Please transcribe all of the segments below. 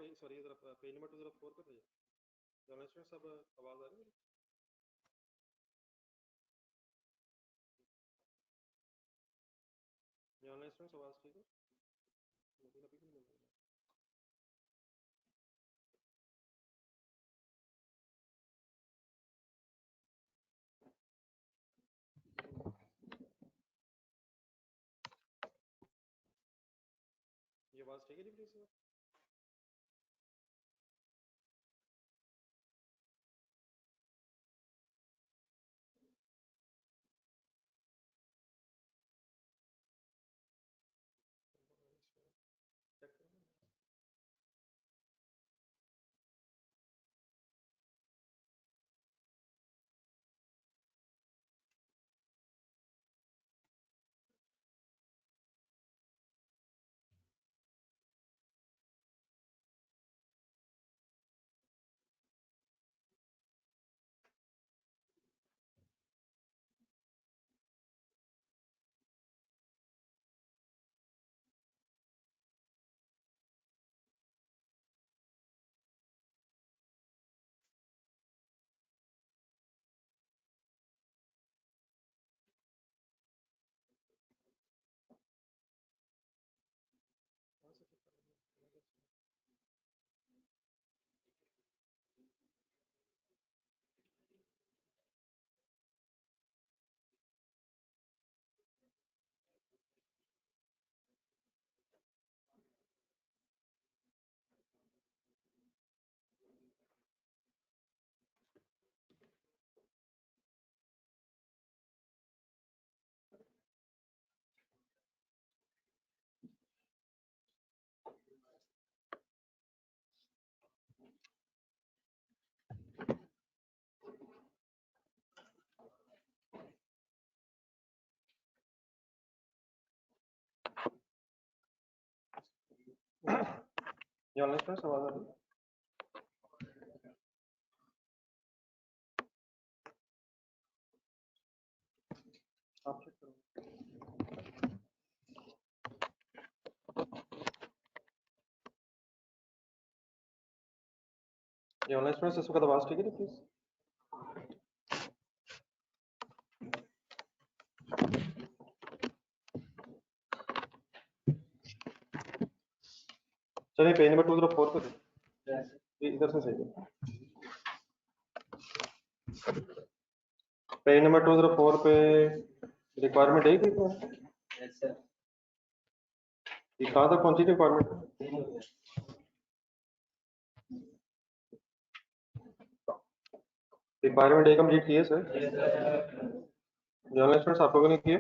पे सॉरी जरा page number 2 जरा 4 पे भेजिए। जर्नलिस्ट सब आवाज आ रही है? जर्नलिस्ट आवाज ठीक है? लेकिन अभी भी नहीं मिल रही है। ये आवाज ठीक है जी प्लीज? चेक करो। जर्नलिस्ट आवाज आ रही है? आप चेक करो। जर्नलिस्ट इस वक्त आवाज ठीक है प्लीज? चलिए पेज नंबर 2 जरा 4 पे भेजिए। इधर से सही है। पेज नंबर 2 जरा 4 पे रिक्वायरमेंट है कि ये कहाँ तक पहुंची रिक्वायरमेंट? रिक्वायरमेंट ए कंप्लीट की है सर? जर्नलिस्ट आप लोगों ने किए?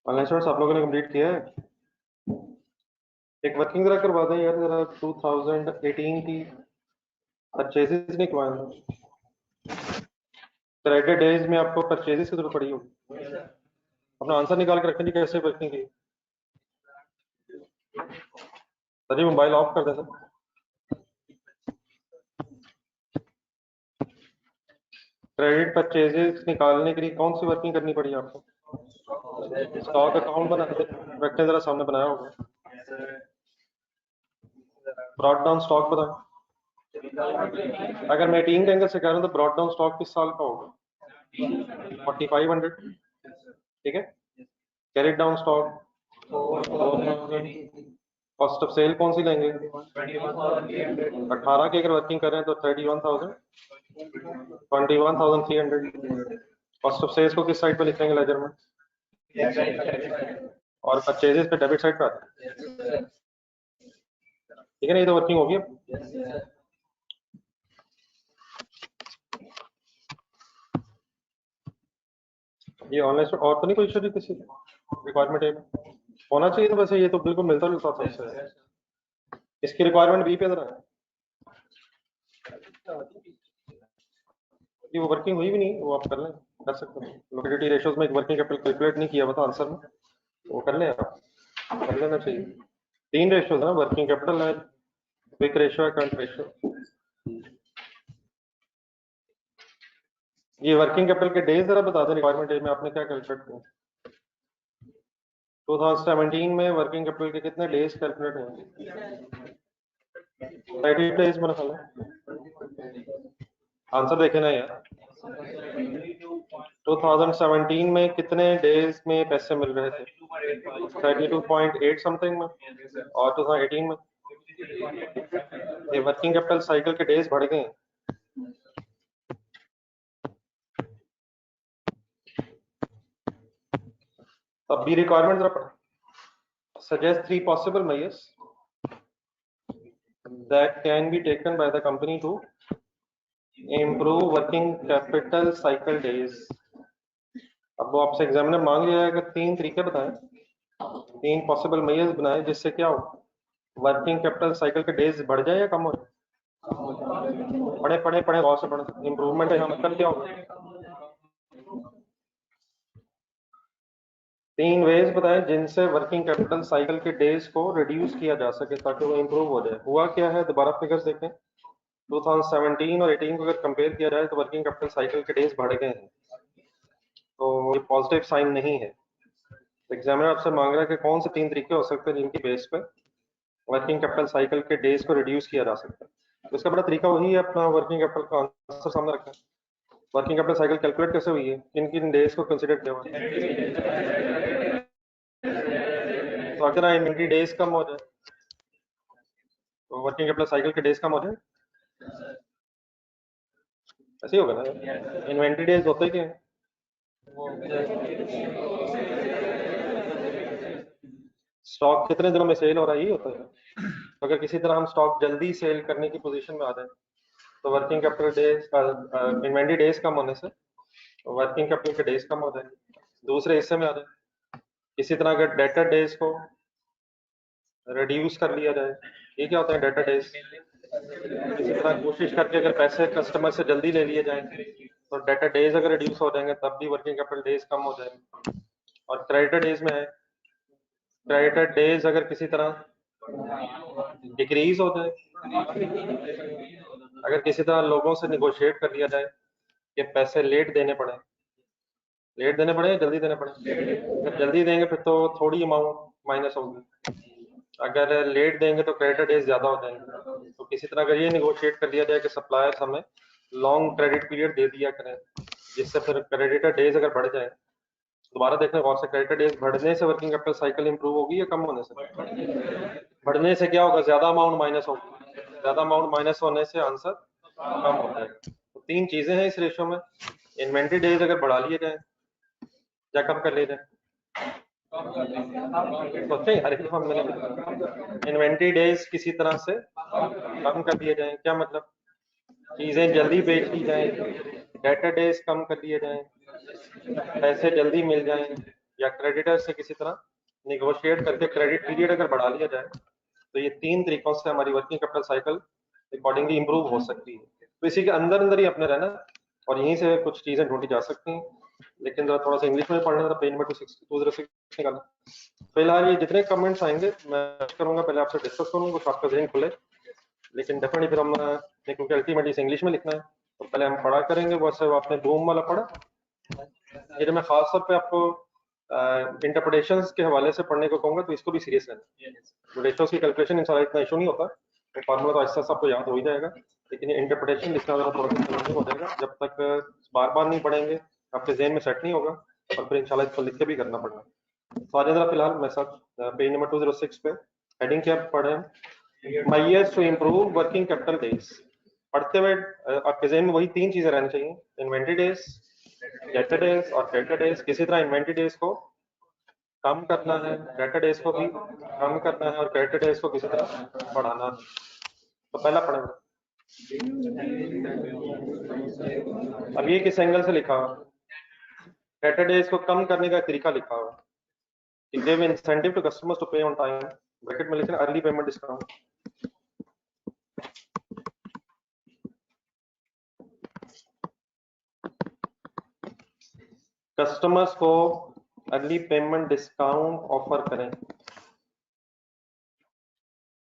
जर्नलिस्ट आप लोगों ने कंप्लीट किया है? एक वर्किंग जरा करवा दें यार, जरा 2018 की परचेजेस निकलवाएं। क्रेडिट डेज में आपको परचेजेस की जरूरत पड़ी होगी। अपना आंसर निकाल के रखें जी, कैसे वर्किंग की। सर जी मोबाइल ऑफ कर दें सर। क्रेडिट परचेजेस निकालने के लिए कौन सी वर्किंग करनी पड़ी आपको? स्टॉक अकाउंट बना रखें जरा, सामने बनाया होगा। ब्रॉड डाउन स्टॉक बताएं। अगर मैं 18 के एंगल से कह रहा हूँ तो ब्रॉड डाउन स्टॉक किस साल का होगा? 4500, ठीक है। Carried down stock, cost of sale कौन सी लेंगे? 18 की अगर वर्किंग करें तो 21,300। कॉस्ट ऑफ सेल्स को किस साइड पे लिखेंगे लेजर में? और परचेजेस पे डेबिट साइड पे आता है, ठीक है ना। ये तो वर्किंग होगी अब। ये ऑनलाइन और तो नहीं कोई इशू किसी रिक्वायरमेंट है होना चाहिए, तो वैसे ये तो बिल्कुल मिलता जुलता था इससे। इसकी रिक्वायरमेंट बी पे जरा है। ये वो वर्किंग हुई भी नहीं, वो आप कर लें, कर सकते हैं। लिक्विडिटी रेशियोज में एक वर्किंग कैपिटल कैलकुलेट नहीं किया हुआ था आंसर में, वो कर लें आप, कर लेना चाहिए। 3 रेशियोज है ना, वर्किंग कैपिटल है, क्विक रेशियो है, करंट रेशियो। ये वर्किंग कैपिटल के डेज जरा बता दें, रिक्वायरमेंट डेज में आपने क्या कैलकुलेट किया? 2017 में वर्किंग कैपिटल के कितने डेज कैलकुलेट हुए? 30 डेज मेरा ख्याल है। आंसर देखे ना यार। 2017 में कितने डेज में पैसे मिल रहे थे? 32.8 समथिंग में, और 2018 में ये वर्किंग कैपिटल साइकिल के डेज बढ़ गए हैं। अब भी रिक्वायरमेंट जरा पढ़ो। Suggest 3 possible measures that can be taken by the company to improve working capital cycle days. अब वो आपसे एग्जामिनर मांग लिया है कि 3 तरीके बताएं, 3 पॉसिबल मेजर्स बनाएं जिससे क्या हो, वर्किंग कैपिटल साइकिल के डेज बढ़ जाए या कम हो जाए। पढ़े पढ़े पढ़े बहुत से पढ़े। इम्प्रूवमेंट का मतलब क्या होगा? 3 वेज बताएं जिनसे वर्किंग कैपिटल साइकिल के डेज को रिड्यूस किया जा सके ताकि वो इम्प्रूव हो जाए। हुआ क्या है, दोबारा फिगर्स देखें। 2017 और 18 को अगर कंपेयर किया जाए तो वर्किंग कैपिटल साइकिल के डेज बढ़ गए हैं, तो ये पॉजिटिव साइन नहीं है। एग्जामिनर आपसे मांग रहा है कि कौन से 3 तरीके हो सकते हैं जिनकी बेस पे वर्किंग कैपिटल साइकिल के डेज को रिड्यूस किया जा सकता है। तो इसका बड़ा तरीका वही है, अपना वर्किंग कैपिटल का आंसर सामने रखा है। वर्किंग कैपिटल साइकिल कैलकुलेट कैसे हुई है, किन किन डेज को कंसीडर किया हुआ है। तो अगर इन्वेंट्री डेज कम हो जाए तो वर्किंग कैपिटल साइकिल के डेज कम हो जाए, ऐसे ही होगा ना। इन्वेंट्री डेज होते क्या है? स्टॉक कितने दिनों में सेल हो रहा है, यही होता है। तो अगर किसी तरह हम स्टॉक जल्दी सेल करने की पोजीशन में आ जाए तो working capital days, inventory days कम होने से वर्किंग कैपिटल के डेज कम हो जाएंगे। दूसरे हिस्से में आ जाए, इसी तरह अगर डेटर डेज को रिड्यूस कर लिया जाए, ये क्या होता है डेटर डेज, इसी तरह कोशिश करके अगर पैसे कस्टमर से जल्दी ले लिए जाएं तो डेटर डेज अगर रिड्यूस हो जाएंगे तब भी वर्किंग कैपिटल डेज कम हो जाएंगे। और क्रेडिटर डेज में है, क्रेडिटर डेज अगर किसी तरह डिक्रीज हो जाए, अगर किसी तरह लोगों से निगोशिएट कर लिया जाए कि पैसे लेट देने पड़े, लेट देने पड़े या जल्दी देने पड़े, अगर जल्दी देंगे फिर तो थोड़ी अमाउंट माइनस होगी, अगर लेट देंगे तो क्रेडिटर डेज ज्यादा हो जाएंगे। तो किसी तरह अगर ये निगोशिएट कर लिया जाए कि सप्लायर्स हमें लॉन्ग क्रेडिट पीरियड दे दिया करें जिससे फिर क्रेडिटर डेज अगर बढ़ जाए, दोबारा देखने कौन से क्रेडिटर डेज बढ़ने से वर्किंग कैपिटल साइकिल इंप्रूव होगी या कम होने से? बढ़ने से क्या होगा, ज्यादा अमाउंट माइनस होगी, ज्यादा अमाउंट माइनस होने से आंसर कम होता है। तो 3 चीजें हैं इस रेशियो में, इन्वेंट्री डेज अगर बढ़ा लिए जाए या कम कर लिए जाए। सोचते हर एक दफा मैंने इन्वेंट्री डेज किसी तरह से कम कर दिए जाए, क्या मतलब, चीजें जल्दी बेच ली जाए, डेटर डेज कम कर दिए जाए, पैसे जल्दी मिल जाएं, या क्रेडिटर से किसी तरह निगोशिएट करके क्रेडिट पीरियड अगर बढ़ा लिया जाए, तो ये 3 तरीकों से हमारी working capital cycle accordingly improve हो सकती है। तो इसी के अंदर अंदर ही अपने रहना और यहीं से कुछ चीजें ढूंढी जा सकती हैं, लेकिन जरा थोड़ा सा इंग्लिश में पढ़ना, पेज नंबर 206 निकालना। फिलहाल ये जितने कमेंट्स आएंगे मैं करूंगा, पहले आपसे डिस्कस करूंगा कुछ आपका जहन खुले, लेकिन डेफिनेटली फिर हम, क्योंकि अल्टीमेटली इसे इंग्लिश में लिखना है तो पहले हम पढ़ा करेंगे। वैसे आपने बूम वाला पढ़ा, ये मैं खास तौर पे आपको इंटरप्रिटेशंस के हवाले से पढ़ने को कहूंगा, तो इसको भी सीरियस लेना। रेशियोज की कैलकुलेशन इंशाल्लाह इतना इशू नहीं होता, तो फार्मूला तो ऐसा आपको याद हो ही जाएगा, लेकिन ये इंटरप्रिटेशन लिखना थोड़ा सा चैलेंजिंग हो जाएगा। जब तक बार बार नहीं पढ़ेंगे आपके जहन में सेट नहीं होगा, और फिर इंशाल्लाह इसको लिख के भी करना पड़ेगा। तो आज जरा फिलहाल मैं साथ पेज नंबर 206 पे हेडिंग क्या पढ़े, measures to improve working capital days. पढ़ते हुए आपके जहन में वही 3 चीजें रहनी चाहिए, इन्वेंट्री डेज, डेटर डेज और क्रेडिटर डेज। किसी तरह इन्वेंट्री डेज को कम करना है, डेटर डेज को भी कम करना है और क्रेडिटर डेज को किसी तरह बढ़ाना है। तो पहला पढ़ेंगे, अब ये किस एंगल से लिखा हुआ, डेटर डेज को कम करने का तरीका लिखा हुआ, give incentive to customers to pay on time, bracket में लिखना अर्ली पेमेंट डिस्काउंट। कस्टमर्स को अर्ली पेमेंट डिस्काउंट ऑफर करें।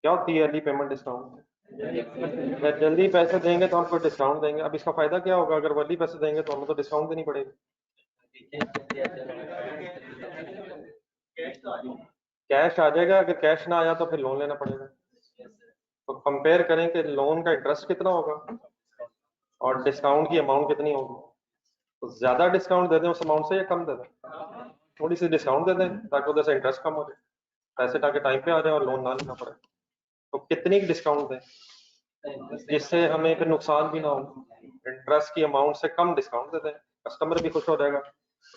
क्या होती है अर्ली पेमेंट डिस्काउंट? अगर जल्दी पैसे देंगे तो हमको डिस्काउंट देंगे। अब इसका फायदा क्या होगा, अगर जल्दी पैसे देंगे तो हमें तो डिस्काउंट देनी पड़ेगी। कैश आ जाएगा, अगर कैश ना आया तो फिर लोन लेना पड़ेगा। तो कंपेयर करें कि लोन का इंटरेस्ट कितना होगा और डिस्काउंट की अमाउंट कितनी होगी। तो ज्यादा डिस्काउंट दे दें उस अमाउंट से या कम दे दें? थोड़ी सी डिस्काउंट दे दें ताकि उधर से इंटरेस्ट कम हो जाए, पैसे ताकि टाइम पे आ जाए और लोन ना लेना पड़े। तो कितनी डिस्काउंट दें जिससे हमें फिर नुकसान भी ना हो। इंटरेस्ट की अमाउंट से कम डिस्काउंट दे दें, कस्टमर भी खुश हो जाएगा,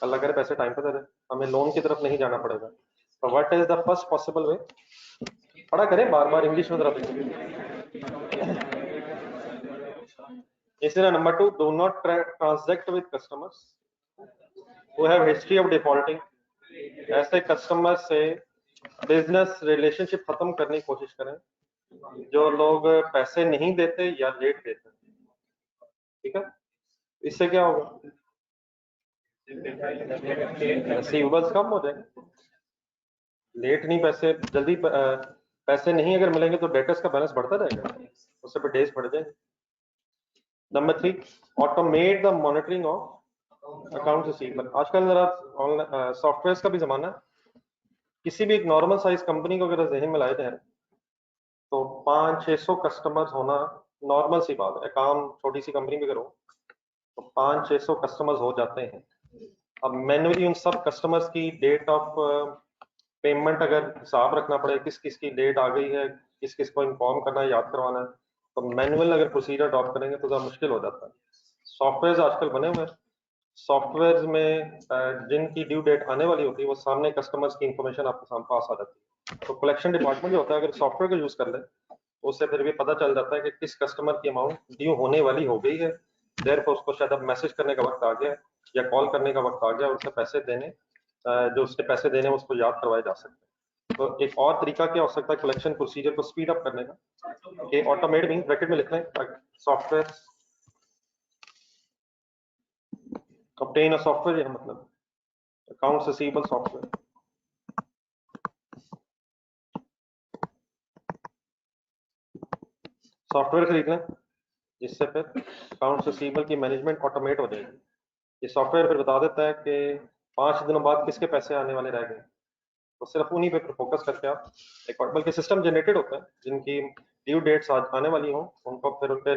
अल्लाह करे पैसे टाइम पे दे दें, हमें लोन की तरफ नहीं जाना पड़ेगा। तो what is the first possible way? पढ़ा करें बार बार, इंग्लिश में जरा देखें। इसलिए number 2, do not transact with customers who have history of defaulting. ऐसे कस्टमर से बिजनेस रिलेशनशिप खत्म करने की कोशिश करें जो लोग पैसे नहीं देते या लेट देते। ठीक है, इससे क्या होगा, रिसीवेबल्स कम हो जाएंगे। लेट नहीं, पैसे जल्दी पैसे नहीं अगर मिलेंगे तो डेटर्स का बैलेंस बढ़ता रहेगा, उससे फिर डेज बढ़ जाएंगे। Number 3, automate the monitoring of account receivable. आजकल जरा ऑनलाइन सॉफ्टवेयर का भी जमाना है। किसी भी एक नॉर्मल साइज कंपनी को अगर जहन में लाए जाए तो 500-600 कस्टमर्स होना नॉर्मल सी बात है। काम छोटी सी कंपनी में करो तो 500-600 कस्टमर्स हो जाते हैं। अब मैन्युअली उन सब कस्टमर्स की डेट ऑफ पेमेंट अगर हिसाब रखना पड़े, किस किस की डेट आ गई है, किस किस को इन्फॉर्म करना है, याद करवाना है, तो मैनुअल अगर प्रोसीजर अडॉप्ट करेंगे तो ज़्यादा मुश्किल हो जाता है। सॉफ्टवेयर आजकल बने हुए हैं, सॉफ्टवेयर में जिनकी ड्यू डेट आने वाली होती है वो सामने कस्टमर्स की इंफॉर्मेशन आपके सामने पास आ जाती है। तो कलेक्शन डिपार्टमेंट जो होता है अगर सॉफ्टवेयर को यूज कर ले तो उससे फिर भी पता चल जाता है कि किस कस्टमर की अमाउंट ड्यू होने वाली हो गई है, देयरफॉर उसको शायद अब मैसेज करने का वक्त आ गया है या कॉल करने का वक्त आ गया और उससे पैसे देने, जो उसके पैसे देने उसको याद करवाए जा सकते हैं। तो एक और तरीका क्या हो सकता है कलेक्शन प्रोसीजर को स्पीड अप करने का, कि ऑटोमेट मीन ब्रैकेट में लिख लें सॉफ्टवेयर, obtain a software यह मतलब अकाउंट्स रिसीवेबल सॉफ्टवेयर। सॉफ्टवेयर खरीद लें जिससे फिर अकाउंट्स रिसीवेबल की मैनेजमेंट ऑटोमेट हो जाएगी। ये सॉफ्टवेयर फिर बता देता है कि 5 दिनों बाद किसके पैसे आने वाले रह गए, तो सिर्फ उन्हीं पे फोकस करके आप एक और, बल्कि सिस्टम जनरेटेड होता है जिनकी ड्यू डेट्स आने वाली हों उनको फिर उनके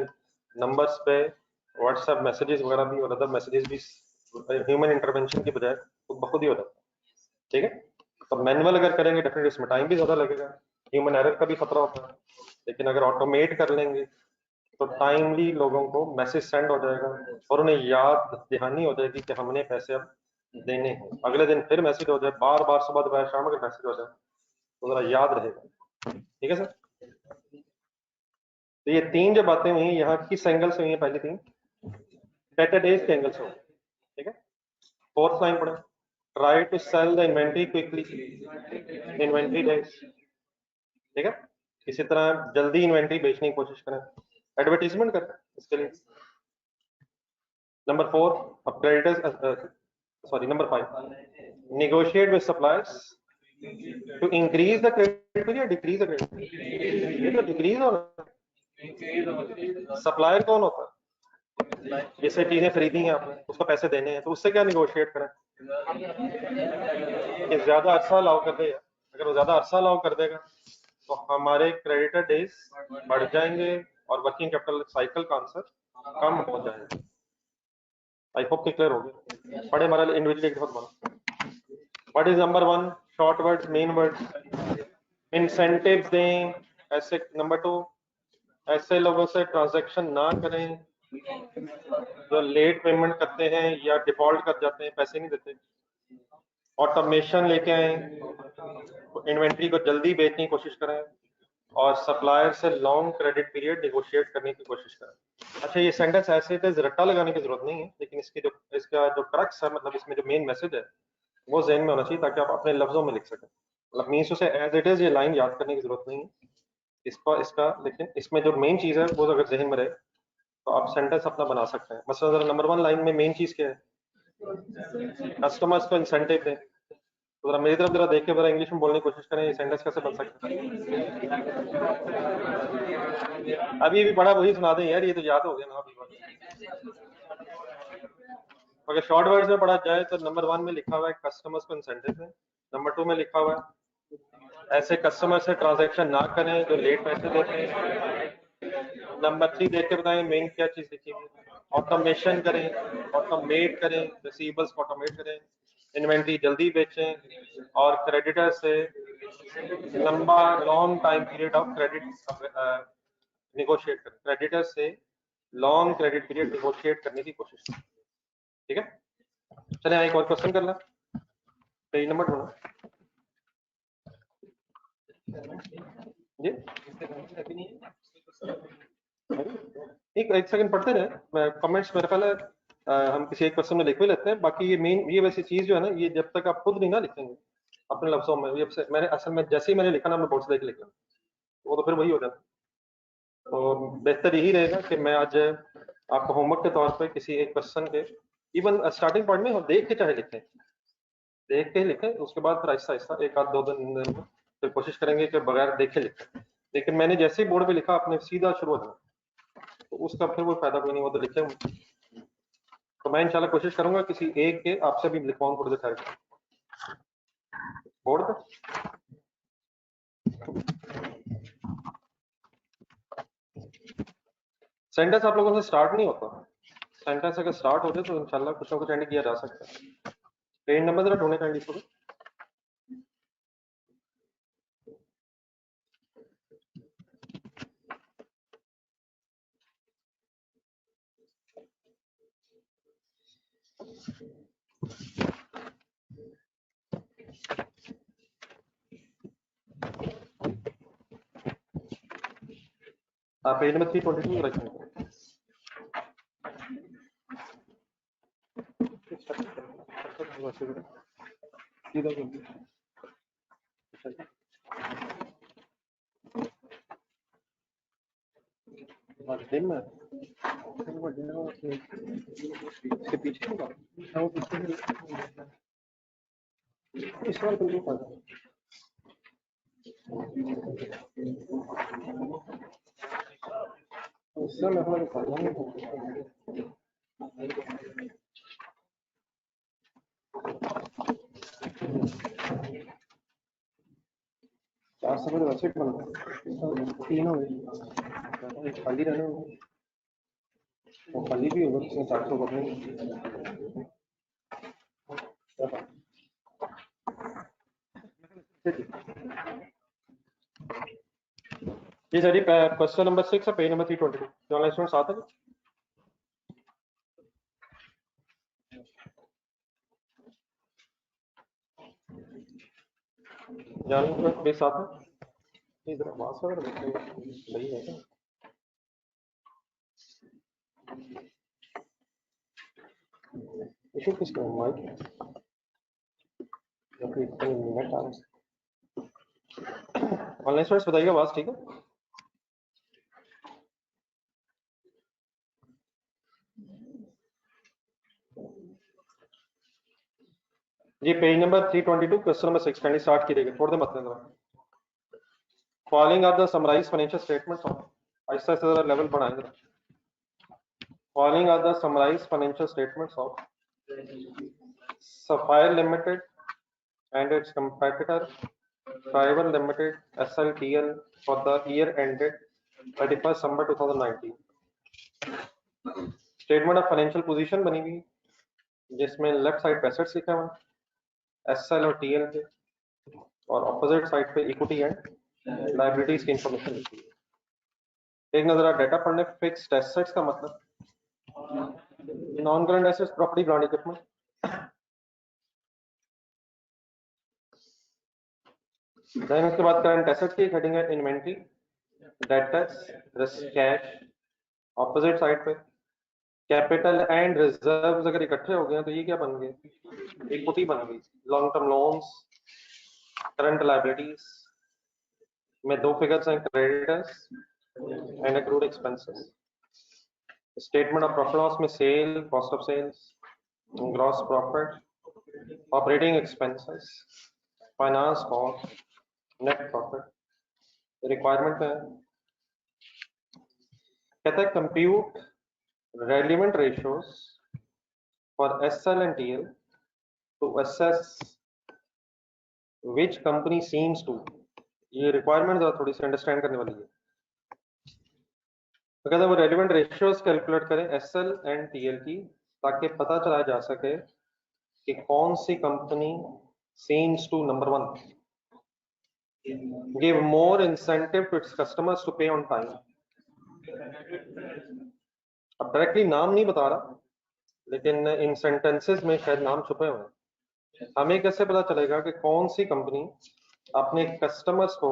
नंबर्स पे व्हाट्सएप मैसेजेस वगैरह भी और अदर मैसेजेस भी ह्यूमन इंटरवेंशन की बजाय खुद ही हो जाता है। ठीक है, तो मैनुअल अगर करेंगे डेफिनेटली इसमें टाइम भी ज्यादा लगेगा, ह्यूमन एरर का भी खतरा होता है। लेकिन अगर ऑटोमेट कर लेंगे तो टाइमली लोगों को मैसेज सेंड हो जाएगा और उन्हें याद दहानी हो जाएगी कि हमने पैसे अब देने हैं। अगले दिन फिर मैसेज हो जाए, बार बार सुबह दोपहर शाम अगर मैसेज हो जाए तो जरा याद रहेगा। ठीक है सर, तो ये 3 जो बातें हुई यहाँ किस एंगल से हुई है, पहली 3 डेटा डेज के एंगल से हुई। ठीक है, 4th लाइन पढ़े, try to sell the inventory quickly inventory days. ठीक है, इसी तरह जल्दी इन्वेंट्री बेचने की कोशिश करें, एडवर्टीजमेंट करें इसके लिए। नंबर 4, अब creditors sorry, number 5, negotiate with suppliers to increase the credit period, decrease the credit period। ये तो डिक्रीज होना, सप्लायर कौन होता है, जैसे चीजें खरीदी हैं आपने उसको पैसे देने हैं तो उससे क्या निगोशिएट करें कि ज्यादा अरसा अलाउ कर देगा। अगर वो ज्यादा अरसा अलाउ कर देगा तो हमारे क्रेडिटर डेज बढ़ जाएंगे और वर्किंग कैपिटल साइकिल का आंसर कम हो जाएगा। आई होप कि क्लियर हो गया। पढ़े हमारा इंडिविजुअली एक बहुत बड़ा। What is number 1, short words main words. Incentives दें ऐसे। नंबर 2, ऐसे लोगों से ट्रांजैक्शन ना करें जो लेट पेमेंट करते हैं या डिफॉल्ट कर जाते हैं, पैसे नहीं देते। ऑटोमेशन लेके आए, इन्वेंट्री को जल्दी बेचने की कोशिश करें और सप्लायर से लॉन्ग क्रेडिट पीरियड नेगोशिएट करने की कोशिश करें। अच्छा, ये सेंटेंस ऐसे थे रट्टा लगाने की जरूरत नहीं है, लेकिन इसका जो क्रक्स है, मतलब इसमें जो मेन मैसेज है वो जहन में होना चाहिए ताकि आप अपने लफ्जों में लिख सकें। मतलब मीन्स उसे एज इट इज ये लाइन याद करने की जरूरत नहीं है इसका, लेकिन इसमें जो मेन चीज है वो अगर जहन में रहे तो आप सेंटेंस अपना बना सकते हैं। मसलन नंबर 1 लाइन में मेन चीज क्या है, कस्टमर्स को इंसेंटिव दें। तो जरा मेरी तरफ जरा देख के जरा इंग्लिश में बोलने की कोशिश करें, ये सेंटेंस कैसे बन सकता है। अभी भी पढ़ा वही सुना दें यार, ये तो याद हो गया ना अभी। अगर शॉर्ट वर्ड्स में पढ़ा जाए तो नंबर 1 में लिखा हुआ है कस्टमर्स को इंसेंटिव है। नंबर 2 में लिखा हुआ है ऐसे कस्टमर से ट्रांजैक्शन ना करें जो लेट पैसे देते हैं। नंबर 3 देख के बताएं मेन क्या चीज लिखी हुई है। ऑटोमेशन करें, ऑटोमेट करें, रिसीवेबल्स को ऑटोमेट करें, इन्वेंट्री जल्दी बेचें, और क्रेडिटर से लंबा long time period of credit negotiate करें। क्रेडिटर से लॉन्ग क्रेडिट पीरियड निगोशिएट करने की कोशिश करें। ठीक है, चलिए एक और क्वेश्चन कर लें। पेज नंबर 2 जी, एक सेकंड पढ़ते रहे, मैं कमेंट्स मेरे ख्याल है हम किसी एक क्वेश्चन में लिख भी लेते हैं। बाकी ये मेन ये वैसी चीज जो है ना, ये जब तक आप खुद नहीं ना लिखेंगे अपने लफ्जों में, ये मैंने असल में जैसे ही मैंने लिखा ना, मैं बोर्ड से देख लिखा, वो तो फिर वही हो जाता। तो बेहतर यही रहेगा कि मैं आज आपको होमवर्क के तौर पे किसी एक क्वेश्चन के इवन स्टार्टिंग पॉइंट में देख के चाहे लिखें, देख के लिखें, उसके बाद फिर आहिस्ता आहिस्ता एक आध दो दिन में फिर कोशिश करेंगे कि बगैर देखे लिखें। लेकिन मैंने जैसे ही बोर्ड पे लिखा आपने सीधा शुरू हो जाना, तो उसका फिर वो फायदा कोई नहीं, वो तो लिखे। तो मैं इंशाल्लाह कोशिश करूंगा किसी एक के आपसे भी लिखवाऊं थोड़ी देर ठहर के बोर्ड पे। सेंटेंस आप लोगों से स्टार्ट नहीं होता, सेंटेंस अगर स्टार्ट होते तो इंशाल्लाह कुछ ना कुछ एंड किया जा सकता है। पेज नंबर जरा ढूंढने का एंड करो। आप पेज नंबर 322 रखेंगे। इसके पीछे इस बार बिल्कुल इससे मैं हमारे चार समय वैसे ही बन तीन हो गए, खाली रहने वो खाली भी होगा, उसमें 400 करने। ये सर क्वेश्चन नंबर 6 है, पेज नंबर 322। ऑनलाइन स्टूडेंट्स आते हैं जानने के साथ है, इधर आवाज सही है क्या? इशू किसका माइक या फिर नेट आ रहा है? ऑनलाइन स्टूडेंट्स बताइएगा आवाज ठीक है? जी पेज नंबर 322 क्वेश्चन नंबर 6 कैंडी स्टार्ट कीजिएगा, थोड़ा देर मत लेना। Following are the summarise financial statements of, आहिस्ता आहिस्ता जरा लेवल बढ़ाएंगे। Following are the summarise financial statements of Sapphire limited and its competitor Tribal Limited SLTL for the year ended 31st December 2019। Statement of financial position बनी हुई जिसमें left side पे assets लिखा हुआ एसएल और टीएल के, और ऑपोजिट साइड पे इक्विटी एंड लायबिलिटीज की इंफॉर्मेशन लिखी है। एक नजर डेटा पढ़ने। फिक्स्ड एसेट्स का मतलब non current assets, property, plant, equipment. Then उसके बाद करंट एसेट्स की हेडिंग है inventory, debtors, cash. Opposite side पे कैपिटल एंड रिजर्व्स अगर इकट्ठे हो गए तो ये क्या बन गए? इक्विटी बन गई। Long term loans, current liabilities में दो फिगर्स हैं, creditors and accrued expenses. Statement of profit loss में sale, cost of sales, gross profit, operating expenses, finance cost, net profit, requirement है, कहता है compute relevant ratios for SL and TL to assess which company seems to, ये requirement थोड़ी सी understand करने वाली है। तो कहता है वो रेलिवेंट रेशियोज कैलकुलेट करें एसएल एंड टीएल की, ताकि पता चला जा सके कि कौन सी company seems to number 1 give more incentive to its customers to pay on time. अब डायरेक्टली नाम नहीं बता रहा, लेकिन इन सेंटेंसेस में शायद नाम छुपे हुए हैं। हमें कैसे पता चलेगा कि कौन सी कंपनी अपने कस्टमर्स को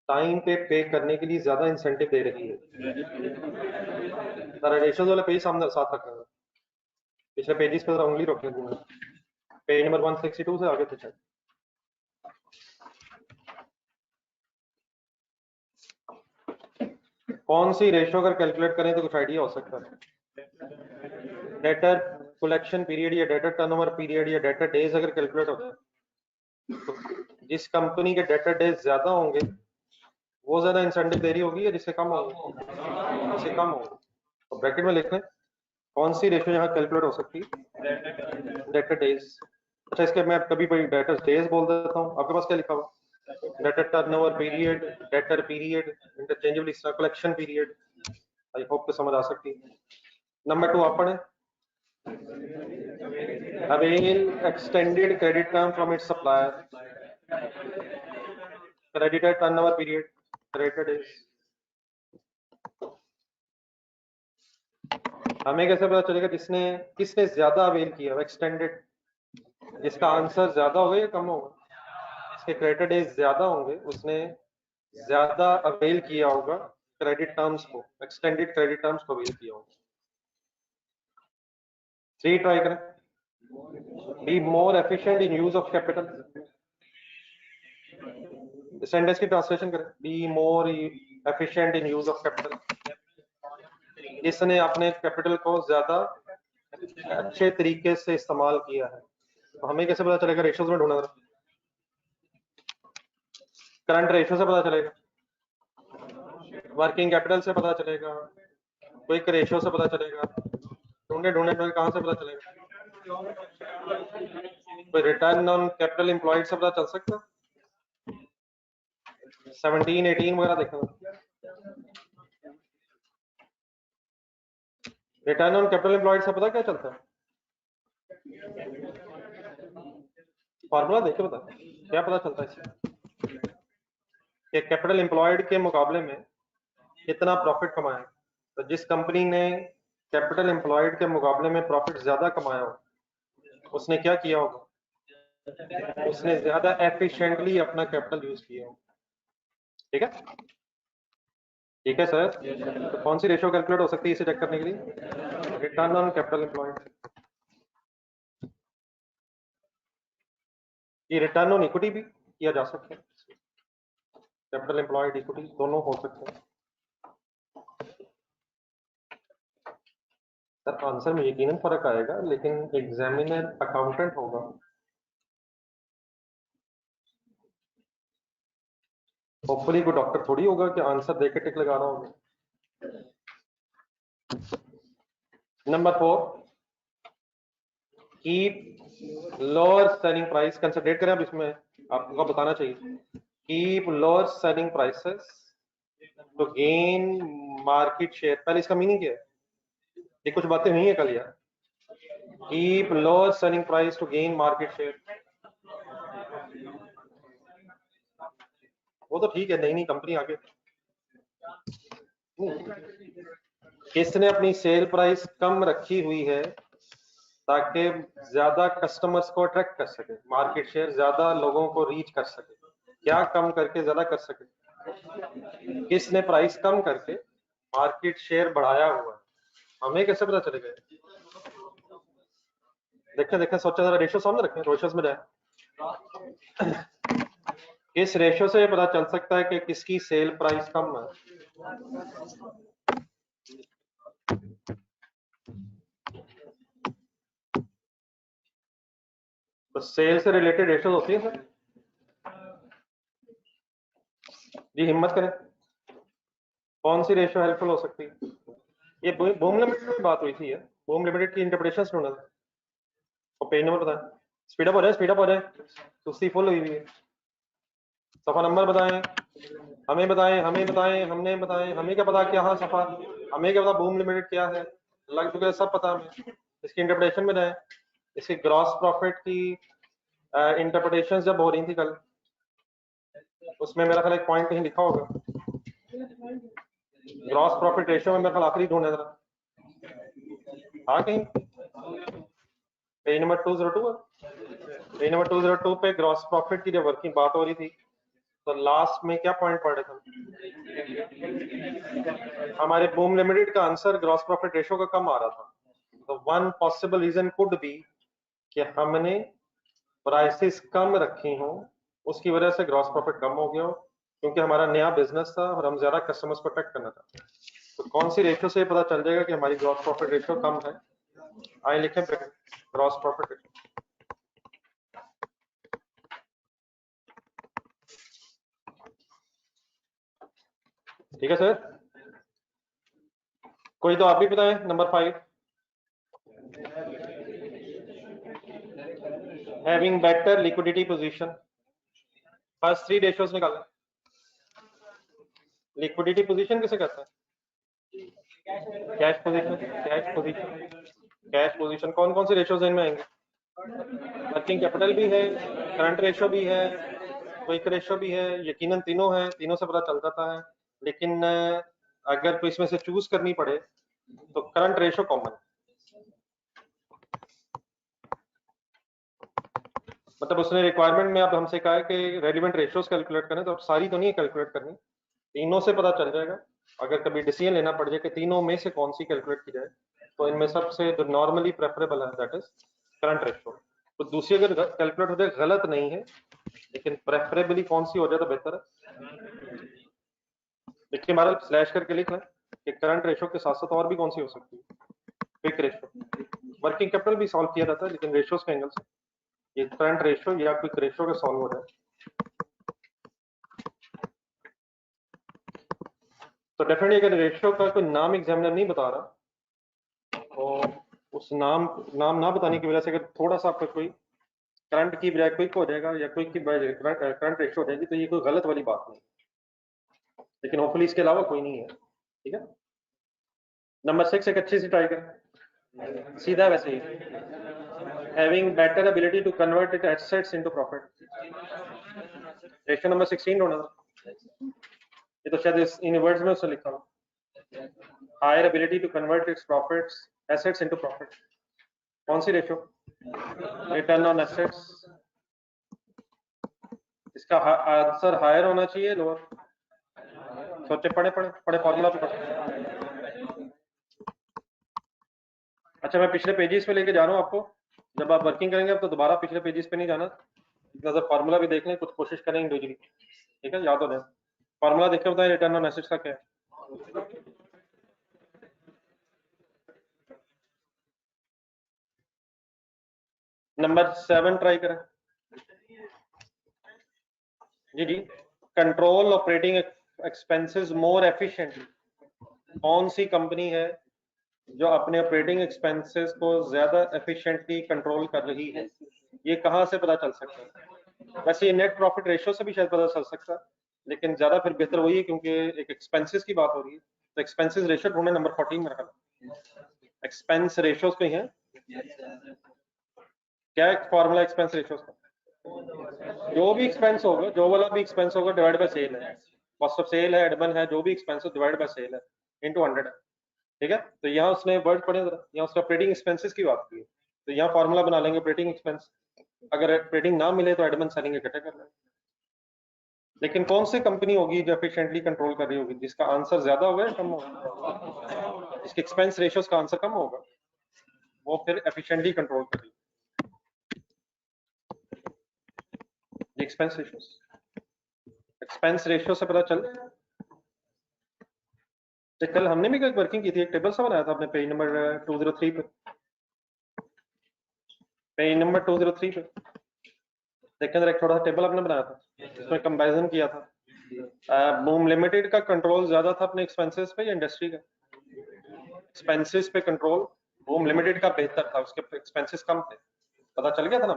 टाइम पे पे करने के लिए ज्यादा इंसेंटिव दे रही है? रेशियोज वाला पेज सामने साथ रखना है, पिछले पेजेस पे उंगली रखने दूंगा, पेज नंबर 162 से आगे पीछे। कौन सी रेशियो अगर कैलकुलेट करें तो कुछ आइडिया हो सकता है? डेटर कलेक्शन पीरियड या डेटर टर्नओवर पीरियड या डेटर डेज अगर कैलकुलेट होता है तो जिस कंपनी के डेटर डेज ज्यादा होंगे वो ज्यादा इंसेंटिव दे रही होगी, या जिससे कम होंगे? जिससे कम होंगे। तो ब्रैकेट में लिख लें कौन सी रेशियो यहाँ कैलकुलेट हो सकती है? Debtor days. अच्छा, इसके मैं कभी कोई डेटर डेज बोल देता हूँ, आपके पास क्या लिखा हुआ? Debtor turnover period, debtor period, interchangeably collection period. I hope को समझ आ सकती है। नंबर 2 आप पढ़ें, avail extended credit term from its supplier, creditor turnover period, creditor days. हमें कैसे पता चलेगा किसने ज्यादा अवेल किया? एक्सटेंडेड, जिसका आंसर ज्यादा होगा या कम होगा? इसके क्रेडिटर डेज ज्यादा होंगे, उसने ज्यादा अवेल किया होगा क्रेडिट टर्म्स को, एक्सटेंडेड क्रेडिट टर्म्स को अवेल किया होगा। 3 ट्राई करें, be more efficient in use of capital. Sentence की ट्रांसलेशन करें, be more efficient in use of capital. इसने अपने कैपिटल को ज्यादा अच्छे तरीके से इस्तेमाल किया है। तो हमें कैसे पता चलेगा? रेशियोज में ढूंढना, करंट रेशियो से पता चलेगा, वर्किंग कैपिटल से पता चलेगा, क्विक रेशियो से पता चलेगा। ढूंढे ढूंढे ढूंढे कहां से पता चलेगा? कोई रिटर्न ऑन कैपिटल एम्प्लॉयड से पता चल सकता? 17, 18 वगैरह देखना। रिटर्न ऑन कैपिटल एम्प्लॉयड से पता क्या चलता है? फॉर्मूला देख के बता, क्या पता चलता है इससे कि कैपिटल एम्प्लॉयड के मुकाबले में कितना प्रॉफिट कमाया? तो जिस कंपनी ने कैपिटल एम्प्लॉयड के मुकाबले में प्रॉफिट ज्यादा कमाया हो उसने क्या किया होगा? उसने ज्यादा एफिशिएंटली अपना कैपिटल यूज किया हो। ठीक है, ठीक है सर। तो कौन सी रेशियो कैलकुलेट हो सकती है इसे चेक करने के लिए? Return on capital employed. ये रिटर्न ऑन इक्विटी भी किया जा सकता है, कैपिटल एम्प्लॉयड इक्विटी दोनों हो सकते हैं। सर आंसर में यकीनन फर्क आएगा, लेकिन एग्जामिनर अकाउंटेंट होगा, होपफुली कोई डॉक्टर थोड़ी होगा कि आंसर देख के टिक लगा रहा होगा। Number 4, keep lower selling price. Considerate करें, अब इसमें आपको बताना चाहिए, keep lower selling prices to gain market share. पहले इसका मीनिंग क्या है? ये कुछ बातें हुई है कल यार। Keep lower selling price to gain market share, वो तो ठीक है, नई नई कंपनी आगे। किसने अपनी सेल प्राइस कम रखी हुई है ताकि ज्यादा कस्टमर्स को अट्रैक्ट कर सके, मार्केट शेयर ज्यादा लोगों को रीच कर सके? क्या कम करके ज्यादा कर सके? किसने प्राइस कम करके मार्केट शेयर बढ़ाया हुआ है? हमें कैसे पता चलेगा? देखें देखें, सोचा जरा, रेशियो सामने रखें, रेशियोज में जाए। किस रेशियो से पता चल सकता है कि किसकी सेल प्राइस कम है? तो सेल से रिलेटेड रेशियो होती है सर, जी हिम्मत करें, कौन सी रेशियो हेल्पफुल हो सकती है? ये बूम लिमिटेड में बात हुई थी, बूम लिमिटेड की इंटरप्रिटेशन ढूंढा था, और पेज नंबर बताएं। स्पीड अप हो जाए, स्पीड अप हो जाए, सुस्ती फुल हुई हुई है। सफा नंबर बताएं, हमें बताएं, हमें बताएं, हमने बताएं, हमें क्या पता क्या, हाँ सफा, हमें क्या पता बूम लिमिटेड क्या है, लग चुके सब पता हमें। इसकी इंटरप्रिटेशन में जाए, इसकी ग्रॉस प्रॉफिट की इंटरप्रिटेशन जब हो रही थी कल, उसमें मेरा ख्याल एक पॉइंट कहीं लिखा होगा, ग्रॉस प्रॉफिट रेशियो में मेरा ख्याल आखिरी ढूंढना जरा, हाँ कहीं पेज नंबर 202 पेज नंबर 202 पे ग्रॉस प्रॉफिट की जब वर्किंग बात हो रही थी, तो लास्ट में क्या पॉइंट पढ़े थे हमारे बूम लिमिटेड का आंसर ग्रॉस प्रॉफिट रेशियो का कम आ रहा था। तो one possible reason could be कि हमने प्राइसेस कम रखी हो, उसकी वजह से ग्रॉस प्रॉफिट कम हो गया हो, क्योंकि हमारा नया बिजनेस था और हम ज्यादा कस्टमर्स को अट्रैक्ट करना था। तो कौन सी रेशियो से पता चल जाएगा कि हमारी ग्रॉस प्रॉफिट रेशियो कम है? आइए लिखें ग्रॉस प्रॉफिट रेशियो। ठीक है सर, कोई तो आप भी बताएं। Number 5, having better liquidity position. First 3 ratios निकालें। लिक्विडिटी पोजीशन किसे कहते हैं? Cash position, cash position, cash position. कौन कौन से रेशियोज इनमें आएंगे? वर्किंग कैपिटल भी है, करंट रेशियो भी है, क्विक रेशियो भी है, यकीनन तीनों है, तीनों से पता चल जाता है। लेकिन अगर कोई इसमें से चूज करनी पड़े तो करंट रेशियो कॉमन, मतलब उसने रिक्वायरमेंट में अब हमसे कहा है कि रेलिवेंट रेशियोज कैलकुलेट करें, तो अब सारी तो नहीं कैलकुलेट करनी, तीनों से पता चल जाएगा। अगर कभी डिसीजन लेना पड़ जाए कि तीनों में से कौन सी कैलकुलेट की जाए, तो इनमें सबसे जो नॉर्मली प्रेफरेबल है दैट इज करंट रेशियो। तो दूसरी अगर कैलकुलेट हो जाए गलत नहीं है, लेकिन प्रेफरेबली कौन सी हो जाए तो बेहतर है। देखिए हमारा स्लैश करके लिख लें कि करंट रेशियो के साथ साथ और भी कौन सी हो सकती है। क्विक रेशियो, वर्किंग कैपिटल भी सॉल्व किया जाता है, लेकिन रेशियोज के एंगल से ये करंट रेशियो या क्विक रेशियो का सॉल्व हो जाए तो डेफिनेटली अगर रेशियो का कोई नाम एग्जामिनर नहीं बता रहा, और उस नाम ना बताने की वजह से अगर थोड़ा सा आपका कोई करंट की बजाय क्विक हो जाएगा या क्विक की बजाय करंट रेशियो हो जाएगी, तो ये कोई गलत वाली बात नहीं, लेकिन होपफुली इसके अलावा कोई नहीं है। ठीक है, नंबर 6 एक अच्छी सी ट्राई करें, सीधा वैसे ही, having better ability to convert it assets into profit. Ratio number 16 ढूंढना था, ये तो शायद इन वर्ड्स में उसने लिखा हो, higher ability to convert its profits assets into profit. कौन सी रेशियो? Return on assets. इसका आंसर हायर होना चाहिए लोअर? सोचे, पढ़े पढ़े पढ़े, फॉर्मूला पे पढ़े। अच्छा मैं पिछले पेजेस पे लेके जा रहा हूँ आपको, जब आप वर्किंग करेंगे तो दोबारा पिछले पेजेस पे नहीं जाना, नजर फार्मूला भी देख लें, कुछ कोशिश करें इंडिविजुअली। ठीक है, याद हो जाए। फार्मूला देख के बताएं रिटर्न ऑन एसेट्स का क्या है। नंबर 7 ट्राई करें। जी जी, control operating expenses more efficiently. कौन सी कंपनी है जो अपने ऑपरेटिंग एक्सपेंसेस को ज्यादा एफिशिएंटली कंट्रोल कर रही है? ये कहां से पता चल सकता है? वैसे ये नेट प्रॉफिट रेशियो से भी शायद पता चल सकता है, लेकिन ज्यादा फिर बेहतर वही है, क्योंकि एक एक्सपेंसेस की बात हो रही है, तो एक्सपेंसेस रेशियो ढूंढे नंबर 14 में रखा। एक्सपेंस रेशियोज कहीं है क्या? एक फॉर्मूला एक्सपेंस रेशियोज का, जो भी एक्सपेंस होगा, जो वाला भी एक्सपेंस होगा डिवाइड बाय सेल है, कॉस्ट ऑफ सेल है, एडमिन है, जो भी एक्सपेंस हो डिवाइड बाय सेल है इनटू 100 है। ठीक है, तो यहाँ उसने वर्ड पढ़े जरा, यहाँ उसने ऑपरेटिंग एक्सपेंसेस की बात की है, तो यहाँ फॉर्मूला बना लेंगे ऑपरेटिंग एक्सपेंस, अगर ऑपरेटिंग ना मिले तो एडमिन सेलिंग इकट्ठे कर लेंगे। लेकिन कौन सी कंपनी होगी जो एफिशिएंटली कंट्रोल कर रही होगी, जिसका आंसर ज्यादा होगा या कम होगा? इसके एक्सपेंस रेशियोज का आंसर कम होगा, वो फिर एफिशिएंटली कंट्रोल कर रही है। एक्सपेंस रेशियोज, एक्सपेंस रेशियो से पता चल, कल हमने भी वर्किंग की थी, एक टेबल सा बनाया था अपने पेज नंबर 203 पे, पेज नंबर 203 पे देखें, एक थोड़ा सा टेबल आपने बनाया था, इसमें कंपैरिजन किया था बूम लिमिटेड का कंट्रोल ज्यादा था अपने एक्सपेंसेस पे या इंडस्ट्री का? एक्सपेंसेस पे कंट्रोल बूम लिमिटेड का बेहतर था, उसके एक्सपेंसेस कम थे, पता चल गया था ना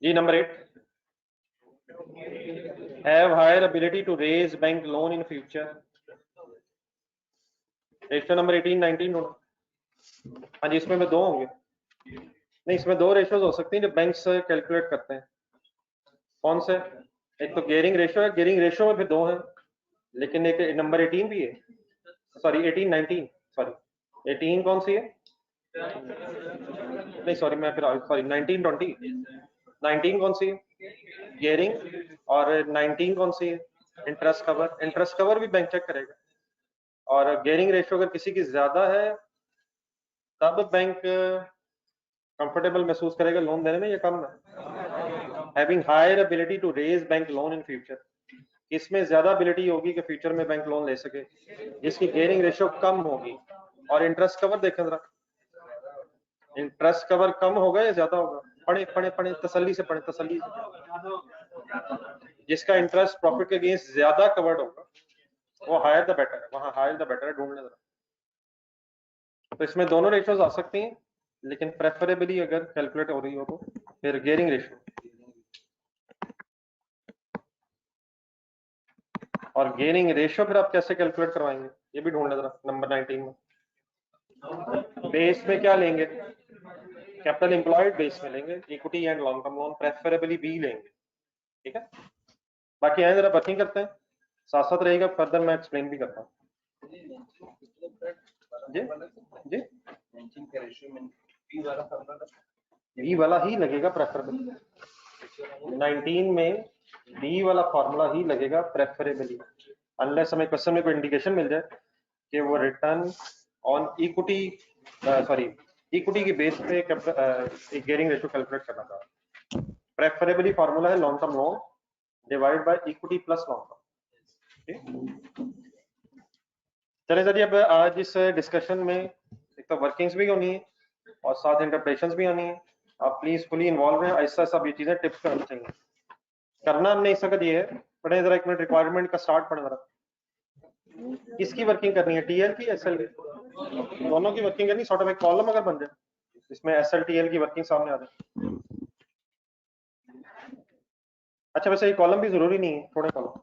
जी। Number 8, have higher ability to raise bank loan in future. Ratio number 18 19 होना। हाँ जी, इसमें दो होंगे, नहीं इसमें दो रेशियोज हो सकती हैं जो बैंक्स कैलकुलेट करते हैं। कौन से? एक तो गियरिंग रेशियो है, गियरिंग रेशियो में फिर दो है, लेकिन एक नंबर 18 भी है, सॉरी 18 19, सॉरी 18 कौन सी है? नहीं सॉरी मैं फिर सॉरी 19 20, 19 कौन सी है? गियरिंग, और 19 कौन सी है? Interest cover. इंटरेस्ट कवर भी बैंक चेक करेगा, और गियरिंग रेशियो अगर किसी की ज्यादा है तब बैंक कंफर्टेबल महसूस करेगा लोन देने में, या कम है? Having higher ability to raise bank loan in future, इसमें ज्यादा एबिलिटी होगी कि फ्यूचर में बैंक लोन ले सके, जिसकी गियरिंग रेशियो कम होगी। और इंटरेस्ट कवर देखें जरा, इंटरेस्ट कवर कम होगा या ज्यादा होगा? पढ़े पढ़े पढ़े, तसल्ली से पढ़े, तसल्ली से। जिसका इंटरेस्ट प्रॉफिट के अगेंस्ट ज्यादा कवर्ड होगा वो हायर द बेटर है, वहां हायर द बेटर है, ढूंढने जरा। तो इसमें दोनों रेशियोज आ सकती हैं, लेकिन प्रेफरेबली अगर कैलकुलेट हो रही हो तो फिर गियरिंग रेशियो। और गियरिंग रेशियो फिर आप कैसे कैलकुलेट करवाएंगे ये भी ढूंढने जरा नंबर 19 में। बेस में क्या लेंगे? कैपिटल एम्प्लॉयड बेस में लेंगे, equity and long term loan preferably b लेंगे, ठीक है। बाकी आए जरा वर्किंग करते हैं, साथ साथ रहेगा, फर्दर मैं एक्सप्लेन भी करता हूँ। जी जी, बी वाला ही लगेगा प्रेफरेबली, 19 में बी वाला फॉर्मूला ही लगेगा प्रेफरेबली, अनलेस हमें क्वेश्चन में कोई इंडिकेशन मिल जाए कि वो return on equity, sorry equity की बेस पे एक गियरिंग रेशियो कैलकुलेट करना था। प्रेफरेबली फॉर्मूला है long term loan divide by equity plus long term. चले सर, अब आज इस डिस्कशन में एक तो वर्किंग्स भी होनी है और साथ इंटरप्रेशंस भी होनी है। आप प्लीज फुली इन्वॉल्व हैं, ऐसा सब ये चीजें टिप्स करनी चाहिए। करना हमने इस वक्त ये है, पढ़े जरा एक मिनट, रिक्वायरमेंट का स्टार्ट पढ़े जरा। किसकी वर्किंग करनी है, टीएल की एसएल की? दोनों की वर्किंग करनी, सॉर्ट ऑफ एक कॉलम अगर बन जाए इसमें एसएल टीएल की वर्किंग सामने आ जाए। अच्छा वैसे ये कॉलम भी जरूरी नहीं है, थोड़े कॉलम,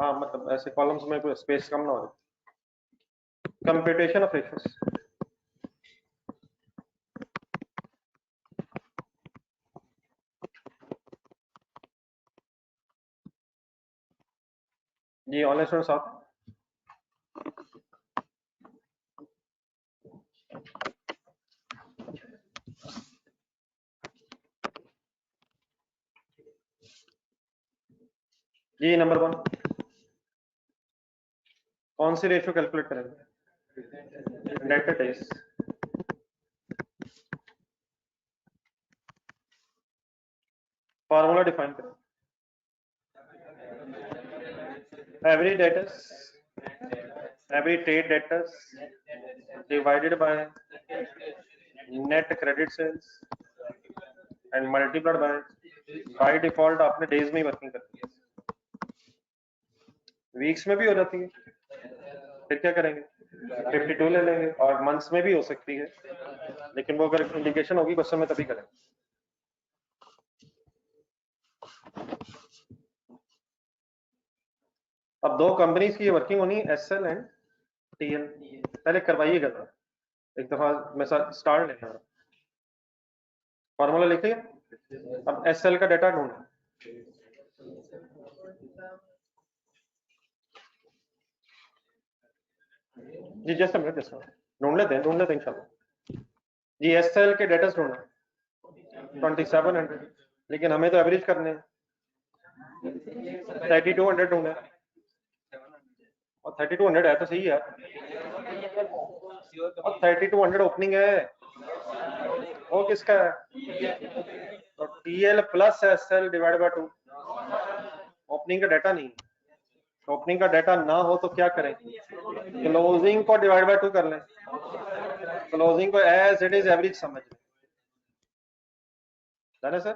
हाँ मतलब ऐसे कॉलम्स में कोई स्पेस कम ना हो जाए। कंप्यूटेशन ऑफ रेशियोस, जी ऑनलाइन स्टूडेंट साथ जी। नंबर 1 कौन सी रेशियो कैलकुलेट करेंगे? Debt days. फार्मूला डिफाइन करें, average debtors, average trade debtors divided by net credit sales and multiplied by default आपने डेज में ही वर्किंग करनी है, वीक्स में भी हो जाती है, फिर क्या करेंगे? 52 ले लेंगे, और मंथ्स में भी हो सकती है, लेकिन वो अगर इंडिकेशन होगी क्वेश्चन में तभी करेंगे। अब दो कंपनीज की वर्किंग होनी है, एसएल एंड टीएल। पहले करवाइएगा एक दफा, मैं स्टार्ट लेना, फॉर्मूला लिखिए। अब एसएल का डाटा ढूंढना, जी जैसे मैं ढूंढ लेते हैं इंशाल्लाह। जी एसएल के डेटा ढूंढना 2700, लेकिन हमें तो एवरेज करने हैं, 3200 ढूंढे, और 3200 है तो सही है, और 3200 ओपनिंग है, वो किसका है? तो TL plus SL divide by 2, opening का डाटा नहीं, ओपनिंग का डाटा ना हो तो क्या करें? क्लोजिंग को डिवाइड बाय 2 कर लें, क्लोजिंग को एज इट इज एवरेज समझ लें, है ना सर?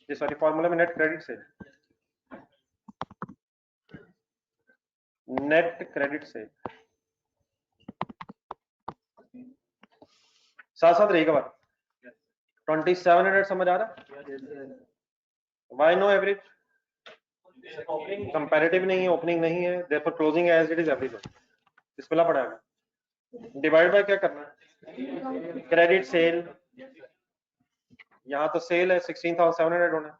ये सॉरी फॉर्मूला में net credit sale, net credit sale साथ साथ रहेगा बात। 2700 समझ आ रहा? Why no average? कंपैरेटिव नहीं है, ओपनिंग नहीं है, therefore closing as it is average हो। इसमें पड़ेगा डिवाइड बाय क्या करना है, क्रेडिट सेल, यहाँ तो सेल है 16,700 होना है।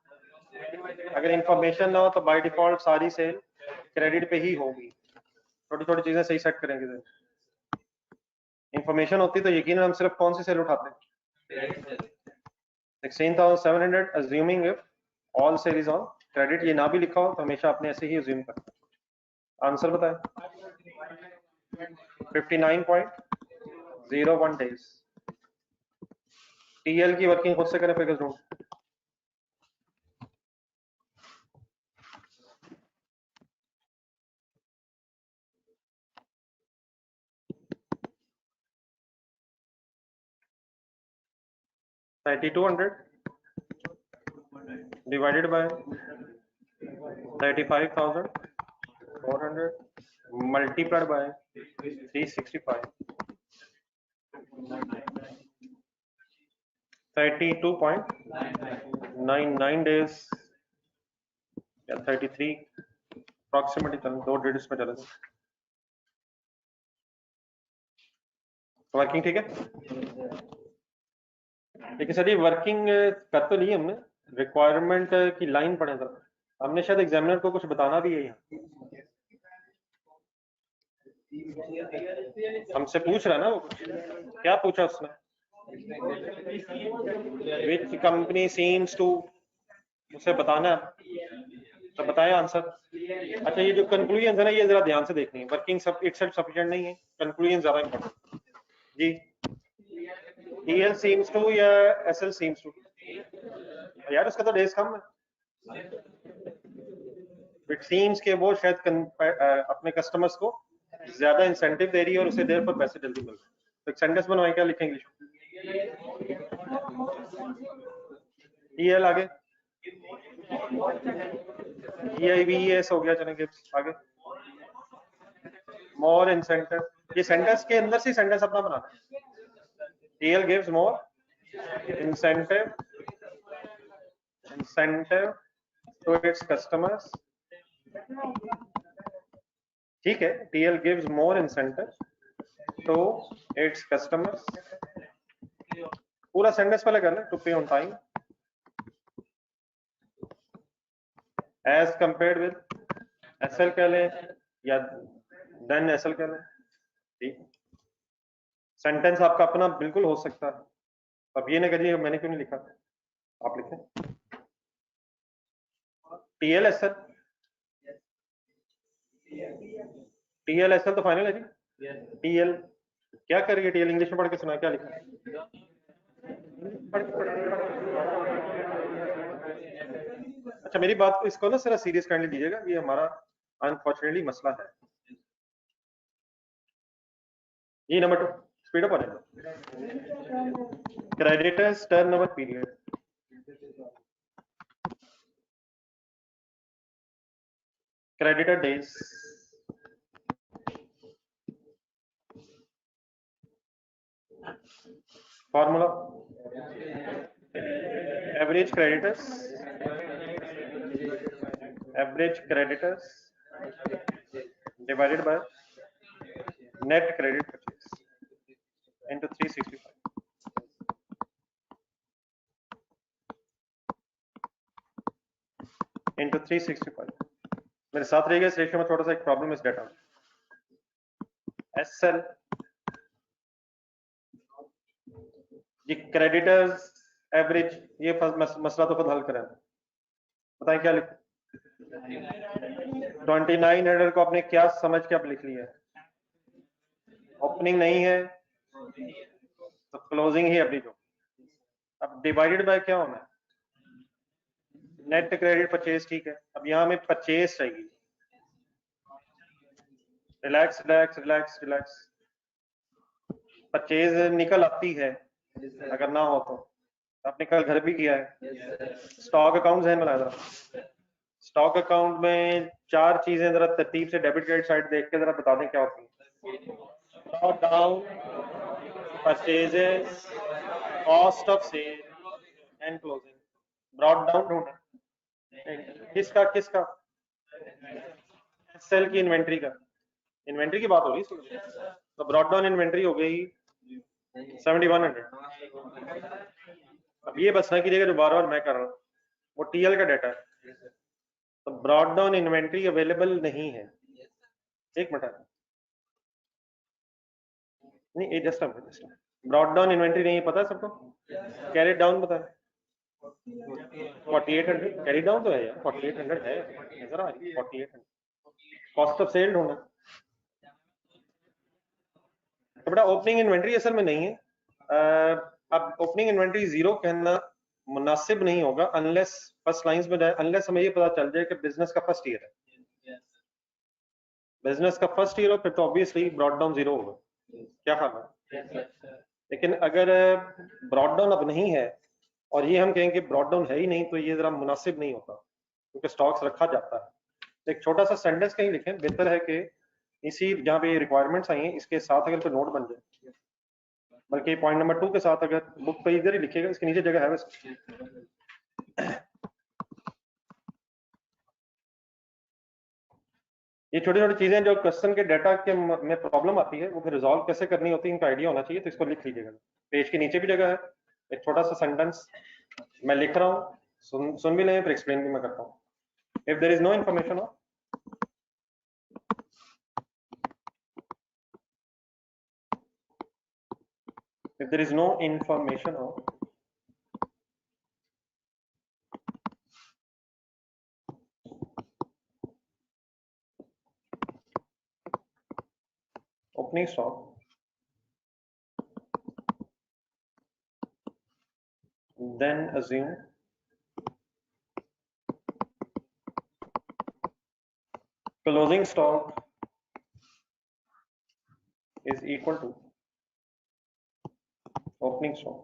अगर इंफॉर्मेशन ना हो तो बाय डिफॉल्ट सारी सेल क्रेडिट पे ही होगी। छोटी छोटी चीजें सही सेट करेंगे। इंफॉर्मेशन होती तो यकीन हम सिर्फ कौन सी सेल उठाते हैं, 16,700 assuming if all sale is on credit। ये ना भी लिखा हो तो हमेशा आपने ऐसे ही अज्यूम करना। आंसर बताएं। 59.01 डेज। टीएल की वर्किंग खुद से करें फिगर्स ढूंढ। $3,200 divided by 35,400 multiplied by 365, 32.99 days या 33 अप्रॉक्सीमेटली चल 2 डिजिट्स में चले। वर्किंग ठीक है। लेकिन सर ये वर्किंग कर तो ली हमने, रिक्वायरमेंट की लाइन पढ़े था हमने, शायद एग्जामिनर को कुछ बताना भी है यहाँ। हमसे पूछ रहा ना वो, क्या पूछा उसने, विच कंपनी सीम्स टू, उसे बताना है तो बताया आंसर। अच्छा ये जो कंक्लूजन है ना, ये जरा ध्यान से देखनी है, वर्किंग सब इटसेल्फ सफिशिएंट नहीं है, कंक्लूजन ज्यादा इंपॉर्टेंट जी। EL सीम्स टू या SL सीम्स टू, यार उसका तो डेज कम है। इट सीम्स के वो शायद अपने कस्टमर्स को ज्यादा इंसेंटिव दे रही है और उसे देर पर पैसे जल्दी मिल रहे हैं। तो एक सेंटेंस बनवाएं, क्या लिखें इंग्लिश में? EL आगे, EIVES हो गया, चलेंगे आगे। मोर इंसेंटिव, ये सेंटेंस के अंदर से सेंटेंस अपना बनाना है। EL gives more incentive to its customers, ठीक है। TL gives more incentive to its customers, पूरा सेंटेंस पहले कर ले, to pay on time as compared with SL कह ले या देन SL कह ले, ठीक। सेंटेंस आपका अपना बिल्कुल हो सकता है, अब ये ना करिए मैंने क्यों नहीं लिखा, आप लिखें TL SL, TL SL तो फाइनल है जी। TL क्या करिए, TL इंग्लिश में पढ़ के सुना, क्या लिखा है? अच्छा मेरी बात को इसको ना जरा सीरियस काइंडली लीजिएगा, ये हमारा अनफॉर्चुनेटली मसला है। ये नंबर 2 स्पीड अप हो जाएगा। Creditors turnover period, creditor days, formula average creditors divided by net credit purchase into 365 into 365। मेरे साथ रहिएगा, इस रेशियो में थोड़ा सा एक प्रॉब्लम इस डेटा में। SL ये क्रेडिटर्स एवरेज, ये मसला तो खुद हल करें, बताएं क्या लिख 2900 को आपने क्या समझ के आप लिख लिया है, ओपनिंग नहीं है तो क्लोजिंग ही अपनी जो, अब डिवाइडेड बाय क्या होना है, नेट क्रेडिट परचेज, ठीक है। अब यहाँ में परचेज चाहिए, relax relax relax relax, purchase निकल आती है अगर ना हो तो, आपने कल घर भी किया है। स्टॉक अकाउंट जहन बनाया जरा। स्टॉक अकाउंट में 4 चीजें जरा तरतीब से डेबिट क्रेडिट साइड देख के जरा बता दें क्या होती है। Down, purchases, cost of sale and closing. Brought down ढूंढना किसका सेल की इन्वेंट्री का, इन्वेंट्री की बात हो रही है। तो ब्रॉड डाउन इन्वेंट्री हो गई 7100। अब ये बस ना कीजिएगा जो बार बार मैं कर रहा हूँ, वो टीएल का डाटा है। तो ब्रॉड डाउन इन्वेंट्री अवेलेबल नहीं है। एक मिनट, नहीं जस्ट ब्रॉड डाउन इन्वेंट्री नहीं है, पता है सबको? कैरेट डाउन पता है? 4800 कैरी डाउन तो है यार, 4800 है, नजर आ रही है 4800। कॉस्ट ऑफ सेल ढूंढना। तो बेटा ओपनिंग इन्वेंट्री असल में नहीं है। अब ओपनिंग इन्वेंट्री जीरो कहना मुनासिब नहीं होगा अनलेस फर्स्ट लाइंस में जाए, अनलेस हमें ये पता चल जाए कि बिजनेस का फर्स्ट ईयर है। बिजनेस का फर्स्ट ईयर हो फिर तो ऑब्वियसली ब्रॉड डाउन जीरो होगा। क्या ख्याल है? लेकिन अगर ब्रॉड डाउन अब नहीं है और ये हम कहेंगे ब्रॉड डाउन है ही नहीं, तो ये जरा मुनासिब नहीं होता क्योंकि स्टॉक्स रखा जाता है। एक छोटा सा सेंटेंस कहीं लिखें, बेहतर है कि इसी जहाँ पे रिक्वायरमेंट्स आई हैं इसके साथ अगर कोई नोट बन जाए, बल्कि पॉइंट नंबर 2 के साथ अगर बुक पे इधर ही लिखिएगा, इसके नीचे जगह है वैसे। ये छोटी छोटी चीजें जो क्वेश्चन के डाटा के में प्रॉब्लम आती है वो फिर रिजॉल्व कैसे करनी होती है इनका आइडिया होना चाहिए, तो इसको लिख लीजिएगा। पेज के नीचे भी जगह है, एक छोटा सा सेंटेंस मैं लिख रहा हूँ, सुन भी लें फिर एक्सप्लेन भी मैं करता हूँ। If there is no information of if there is no information of opening stock, then assume closing stock is equal to opening stock.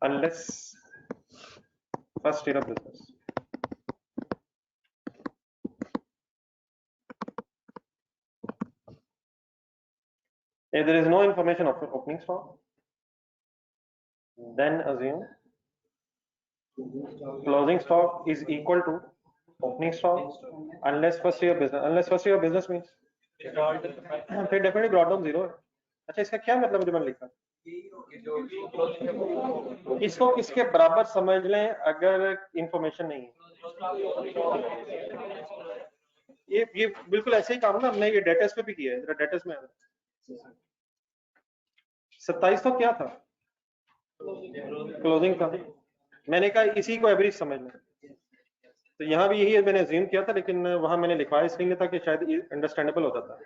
Unless first year of business. If there is no information of opening stock, then assume closing stock is equal to opening stock unless first year business. Unless first year business means फिर definitely brought down zero है। अच्छा इसका क्या मतलब है जो मैंने लिखा? इसको किसके बराबर समझ लें अगर इंफॉर्मेशन नहीं है? ये बिल्कुल ऐसे ही काम ना हमने ये डेटा पे भी किया है। जरा डेटा में 27 तो क्या था? क्लोजिंग था। मैंने कहा इसी को एवरेज समझ लें, तो यहाँ भी यही मैंने अज्यूम किया था, लेकिन वहां मैंने लिखवाया इसलिए था कि शायद अंडरस्टैंडेबल होता था।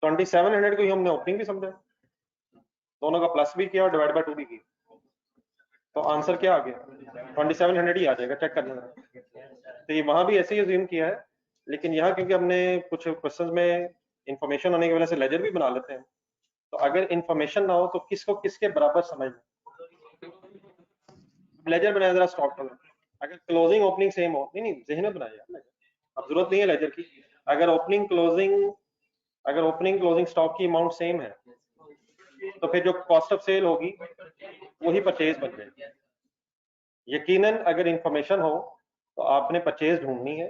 2700 को ही हमने ओपनिंग भी समझा, दोनों का प्लस भी किया और डिवाइड बाय 2 भी किया, तो आंसर क्या आ गया? 2700 ही आ जाएगा, चेक करना। तो ये वहां भी ऐसे ही अज्यूम किया है, लेकिन यहाँ क्योंकि हमने कुछ क्वेश्चंस में इंफॉर्मेशन होने की वजह से लेजर भी बना लेते हैं, तो अगर इंफॉर्मेशन ना हो तो किसको किसके बराबर समझ लें। लेजर बनाया जरा स्टॉक का, अगर क्लोजिंग ओपनिंग सेम हो, नहीं जहन में बनाया, अब जरूरत नहीं है लेजर की। अगर ओपनिंग क्लोजिंग स्टॉक की अमाउंट सेम है तो फिर जो कॉस्ट ऑफ सेल होगी वही परचेज बन जाएगी। यकीनन अगर इंफॉर्मेशन हो तो आपने परचेज ढूंढनी है,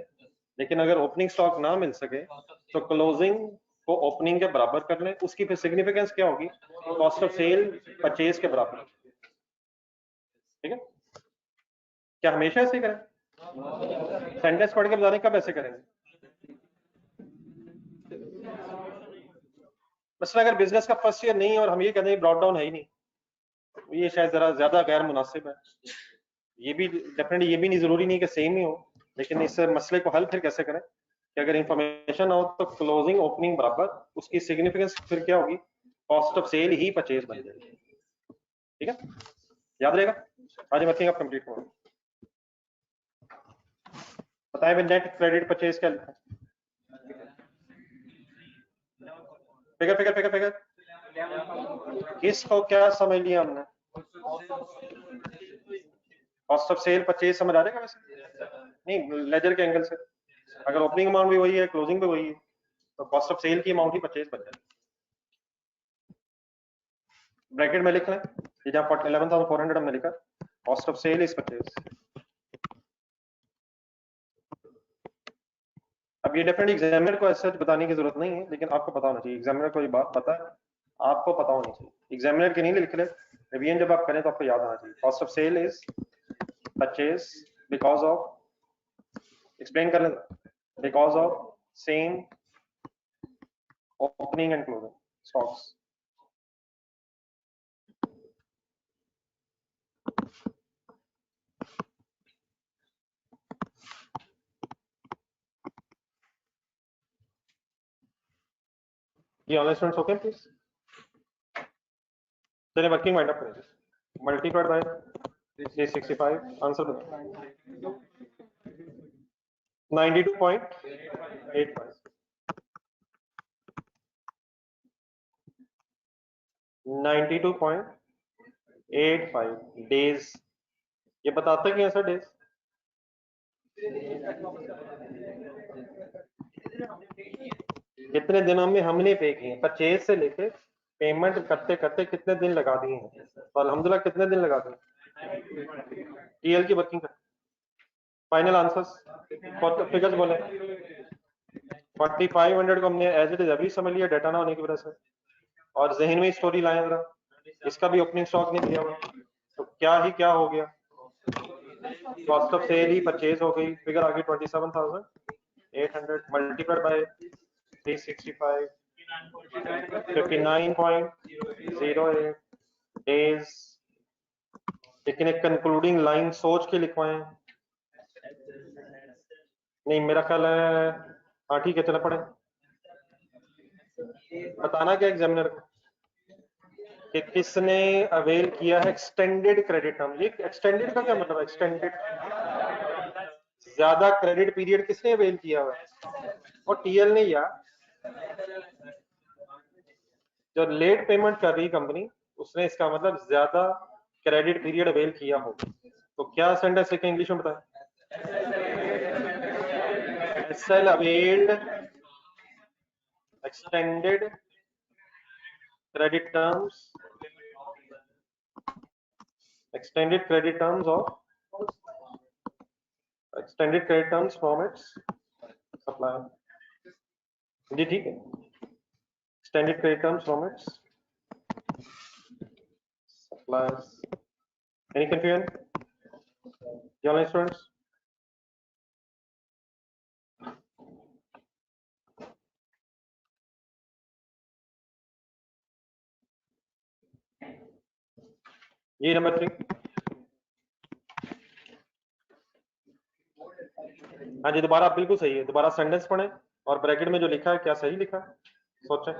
लेकिन अगर ओपनिंग स्टॉक ना मिल सके तो क्लोजिंग को ओपनिंग के बराबर कर लें। उसकी फिर सिग्निफिकेंस क्या होगी? कॉस्ट ऑफ सेल परचेज के बराबर। ठीक है? क्या हमेशा ऐसे करें? सेंटेंस पढ़ के बता दें कब ऐसे करेंगे। मसला अगर बिजनेस का फर्स्ट ईयर नहीं है और हम ये कहते हैं ब्रॉड डाउन है ही नहीं, ये शायद जरा ज्यादा गैर मुनासिब है। ये भी डेफिनेटली ये भी नहीं जरूरी नहीं कि सेम ही हो, लेकिन इस मसले को हल फिर कैसे करें कि अगर इंफॉर्मेशन हो तो क्लोजिंग ओपनिंग बराबर, उसकी सिग्निफिकेंस फिर क्या होगी? कॉस्ट ऑफ सेल ही परचेज बन जाएगी। ठीक है, याद रहेगा। आज वर्किंग आप कंप्लीट हो। बताएं नेट क्रेडिट परचेज क्या लिखा है? फिगर फिगर फिगर फिगर किसको क्या समझ लिया हमने? कॉस्ट ऑफ सेल परचेज समझ आ रहा है वैसे? नहीं, लेजर के एंगल से अगर ओपनिंग अमाउंट भी वही है, क्लोजिंग भी वही है, तो कॉस्ट ऑफ सेल की अमाउंट ही परचेज बन जाए। ब्रैकेट में लिख लें, ये जहां 11,400 हमने लिखा, cost of sale is purchase. अब ये डेफिनेटली एग्जामिनर को ऐसा बताने की जरूरत नहीं है, लेकिन आपको पता होना चाहिए। एग्जामिनर को ये बात पता है, आपको पता होनी चाहिए। एग्जामिनर के नहीं लिख ले, रिवीजन जब आप करें तो आपको याद आना चाहिए। Cost of sale is purchase because of, explain कर लें, because of same opening and closing stocks. ये ऑनलाइन स्टूडेंट्स ओके प्लीज? चलिए वर्किंग वाइंड अप करेंगे। मल्टीप्लाइड बाय 365, आंसर बताओ। 92.85, 92.85 डेज। ये बताते क्या सर डेज? कितने दिनों में हमने पे किए, परचेज से लेके पेमेंट करते करते कितने दिन लगा दिए हैं, तो अल्हम्दुलिल्लाह कितने दिन लगा दिए टीएल की वर्किंग का। फाइनल आंसर्स फिगर्स बोले। 4500 को हमने एज इट इज अभी समझ लिया डाटा ना होने की वजह से, और जहन में स्टोरी लाए जरा, इसका भी ओपनिंग स्टॉक नहीं दिया हुआ, तो क्या ही क्या हो गया, कॉस्ट ऑफ सेल ही परचेज हो गई, फिगर आ गई 27,800 मल्टीप्लाइड बाय 365, 59.08 डेज। लेकिन एक कंक्लूडिंग लाइन सोच के लिखवाएं। नहीं मेरा ख्याल है, हाँ ठीक है चलो पढ़े। बताना क्या एग्जामिनर को कि किसने अवेल किया है एक्सटेंडेड क्रेडिट टर्म। ये एक्सटेंडेड का क्या मतलब है? एक्सटेंडेड ज्यादा क्रेडिट पीरियड किसने अवेल किया हुआ है? और टीएल ने, या जो लेट पेमेंट कर रही कंपनी उसने, इसका मतलब ज्यादा क्रेडिट पीरियड अवेल किया हो। तो क्या सेंटेंस लिखें इंग्लिश में बताएं? SL availed extended credit terms, extended credit terms of extended credit terms from its supplier। जी ठीक है, extended credit terms from its suppliers। Any confusion? Young students? ये नंबर 3। हाँ जी दोबारा बिल्कुल सही है, दोबारा सेंटेंस पढ़ें और ब्रैकेट में जो लिखा है क्या सही लिखा है सोचें।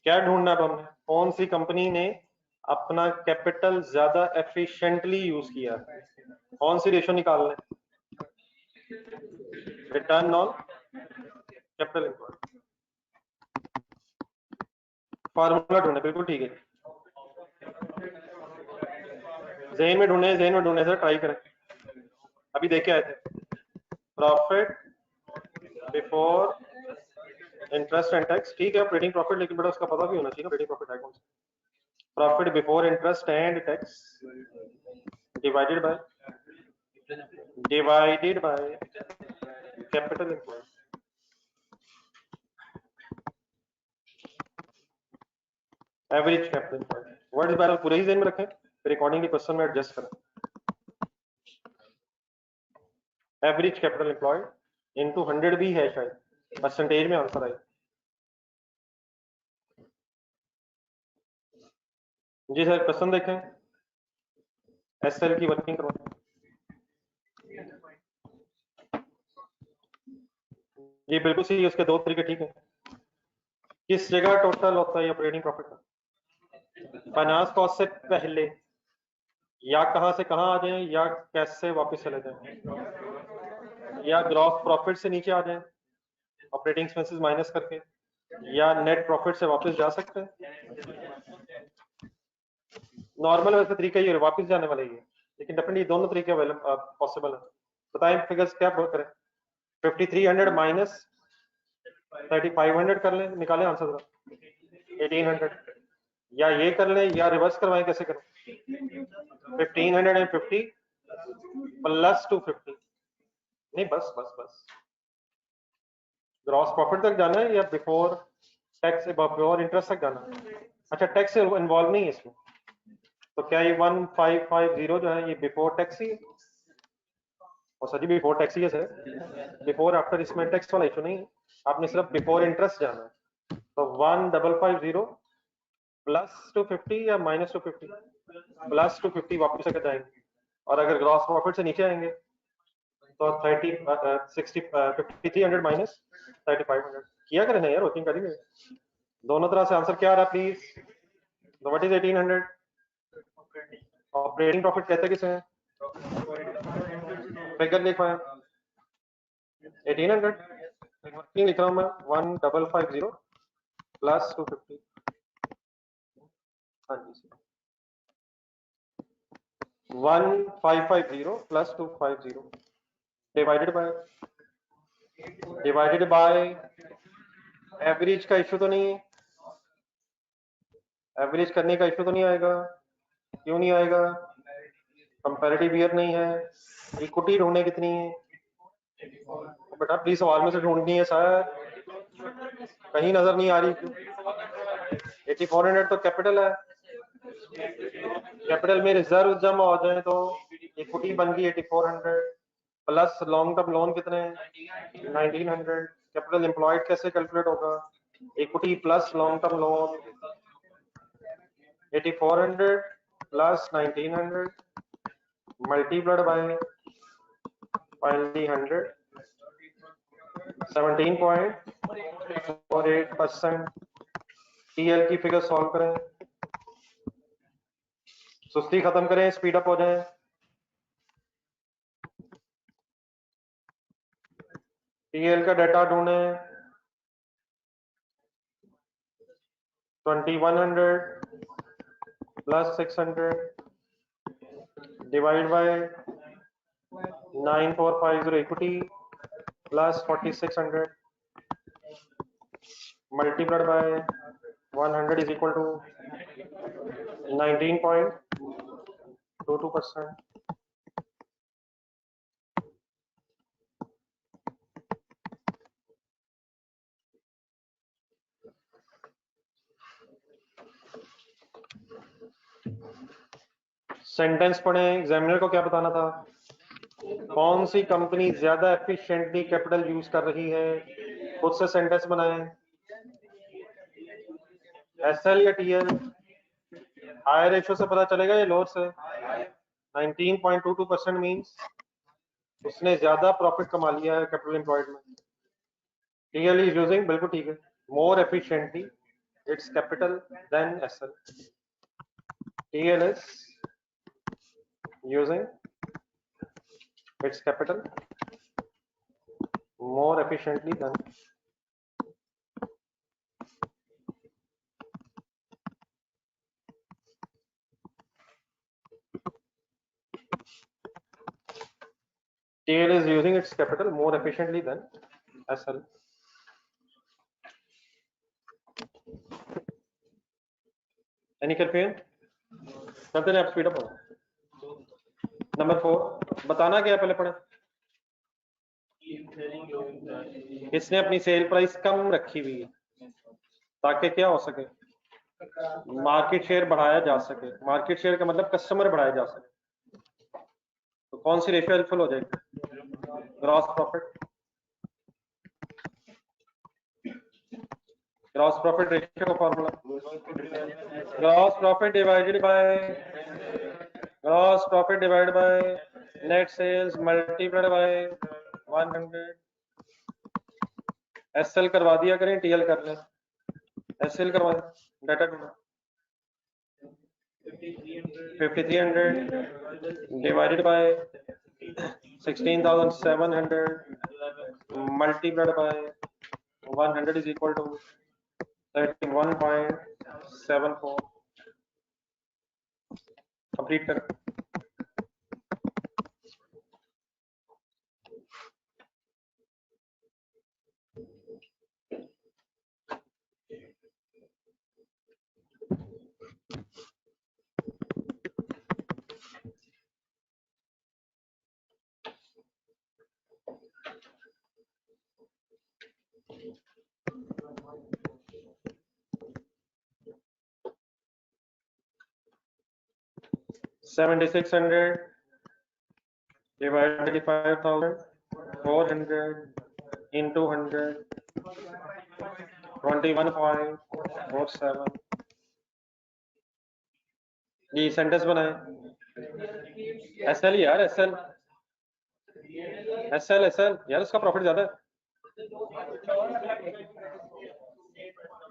क्या ढूंढना है हमने? कौन सी कंपनी ने अपना कैपिटल ज्यादा एफिशिएंटली यूज किया, कौन सी रेशो निकाल लें? Return on capital employed. Formula ढूंढे, बिल्कुल ठीक है, जहन में ढूंढने से ट्राई करें। अभी देख के आए थे, profit before interest and tax, ठीक है ऑपरेटिंग प्रॉफिट, लेकिन बेटा उसका पता भी होना चाहिए ना ऑपरेटिंग प्रॉफिट है कौन सा। Profit before interest and tax divided by capital employed. Average capital employed, words बार पूरे ही जहन में रखें, फिर अकॉर्डिंगली क्वेश्चन में एडजस्ट करें। एवरेज कैपिटल एम्प्लॉयड इनटू 100 भी है शायद, परसेंटेज में आंसर आए। जी सर क्वेश्चन देखें, एसएल की वर्किंग करवाएं। जी बिल्कुल सही, उसके दो तरीके ठीक है। किस जगह टोटल होता है ऑपरेटिंग प्रॉफिट का? फाइनेंस कॉस्ट से पहले, या कहां से कहां आ जाए, या कैसे वापस चले जाए, या ग्रॉस प्रॉफिट से नीचे आ जाए ऑपरेटिंग एक्सपेंसेस माइनस करके, या नेट प्रॉफिट से वापस जा सकते हैं? नॉर्मल वैसे तरीका ये वापस जाने वाला ही है, लेकिन डेफिनेटली दोनों तरीके पॉसिबल है। बताएं फिगर्स क्या करें? 5300 माइनस 3500 कर लें, निकालें आंसर जरा। 1800, या ये कर लें या रिवर्स करवाएं, कैसे करें? 1550 प्लस 250, नहीं बस बस बस ग्रॉस प्रॉफिट तक जाना है या बिफोर टैक्स बिफोर इंटरेस्ट तक जाना है? अच्छा, टैक्स इन्वॉल्व नहीं है इसमें, तो क्या ये 1550 जो है ये बिफोर टैक्स ही है? और सर जी बिफोर टैक्स ही है सर, बिफोर आफ्टर इसमें टैक्स वाला इशू नहीं है, आपने सिर्फ बिफोर इंटरेस्ट जाना है। तो 1550 प्लस 250 या माइनस 250? प्लस 250 वापस अगर जाएंगे, और अगर ग्रॉस प्रॉफिट से नीचे आएंगे तो 5300 माइनस 3500 किया करें ना यार, वर्किंग करेंगे दोनों तरह से। आंसर क्या आ रहा है please? What is 1800? Operating profit कहते किसे हैं? फिगर लिख पाए 1800, वर्किंग लिख रहा हूं मैं 1550 प्लस 250। हाँ जी, 1550 प्लस 250 डिवाइडेड बाय एवरेज का इशू तो नहीं है? एवरेज करने का इशू तो नहीं आएगा? क्यों नहीं आएगा? कंपैरेटिव ईयर नहीं है। इक्विटी ढूंढने कितनी है? बेटा प्लीज सवाल में से ढूंढनी है सर, कहीं नजर नहीं आ रही क्यों? 8400 तो कैपिटल है, कैपिटल में रिजर्व जमा हो जाए तो इक्विटी बन गई 8400, प्लस लॉन्ग टर्म लोन कितने हैं? 1900। कैपिटल एम्प्लॉयड कैसे कैलकुलेट होगा? Equity plus long term loan 8400 plus 1900 multiplied by finally 100, 17.48%। TL की फिगर सॉल्व करें, सुस्ती खत्म करें, स्पीड अप हो जाए। टीएल का डाटा ढूंढें, 2100 plus 600 divide by 9450 equity plus 4600 multiplied by 100 is equal to 19.22%। Sentence पढ़ें, एग्जामिनर को क्या बताना था? कौन सी कंपनी ज्यादा एफिशिएंटली कैपिटल यूज कर रही है? खुद से सेंटेंस बनाएं। एसएल या टीएल? हायर रेशियो से पता चलेगा या लोअर से? 19.22% मींस उसने ज्यादा प्रॉफिट कमा लिया है कैपिटल एम्प्लॉयड में। टीएल इज यूजिंग, बिल्कुल ठीक है, more efficiently its capital then SL. TL is using its capital more efficiently than TL is using its capital more efficiently than SL। Any confusion? चलते हैं, आप स्पीड अप हो। Number 4 बताना क्या पहले पढ़े। इसने अपनी सेल प्राइस कम रखी हुई है ताकि क्या हो सके, मार्केट शेयर बढ़ाया जा सके। मार्केट शेयर का मतलब कस्टमर बढ़ाया जा सके। तो कौन सी रेशियो हेल्पफुल हो जाएगी? Gross profit, gross profit ratio का formula gross profit divided by net sales multiplied by 100। SL करवा दिया करें, टीएल कर लें। एसएल करवा दें, डाटा ढूंढो। 5300 divided by 16700 multiplied by 100 is equal to 31.74 complete कर। $7,600 divided by 5,000, 400 into 100, 21.47। जी सेंटेंस बनाए। एसएल यार, एसएल एसएल एसएल यार, उसका प्रॉफिट ज्यादा है।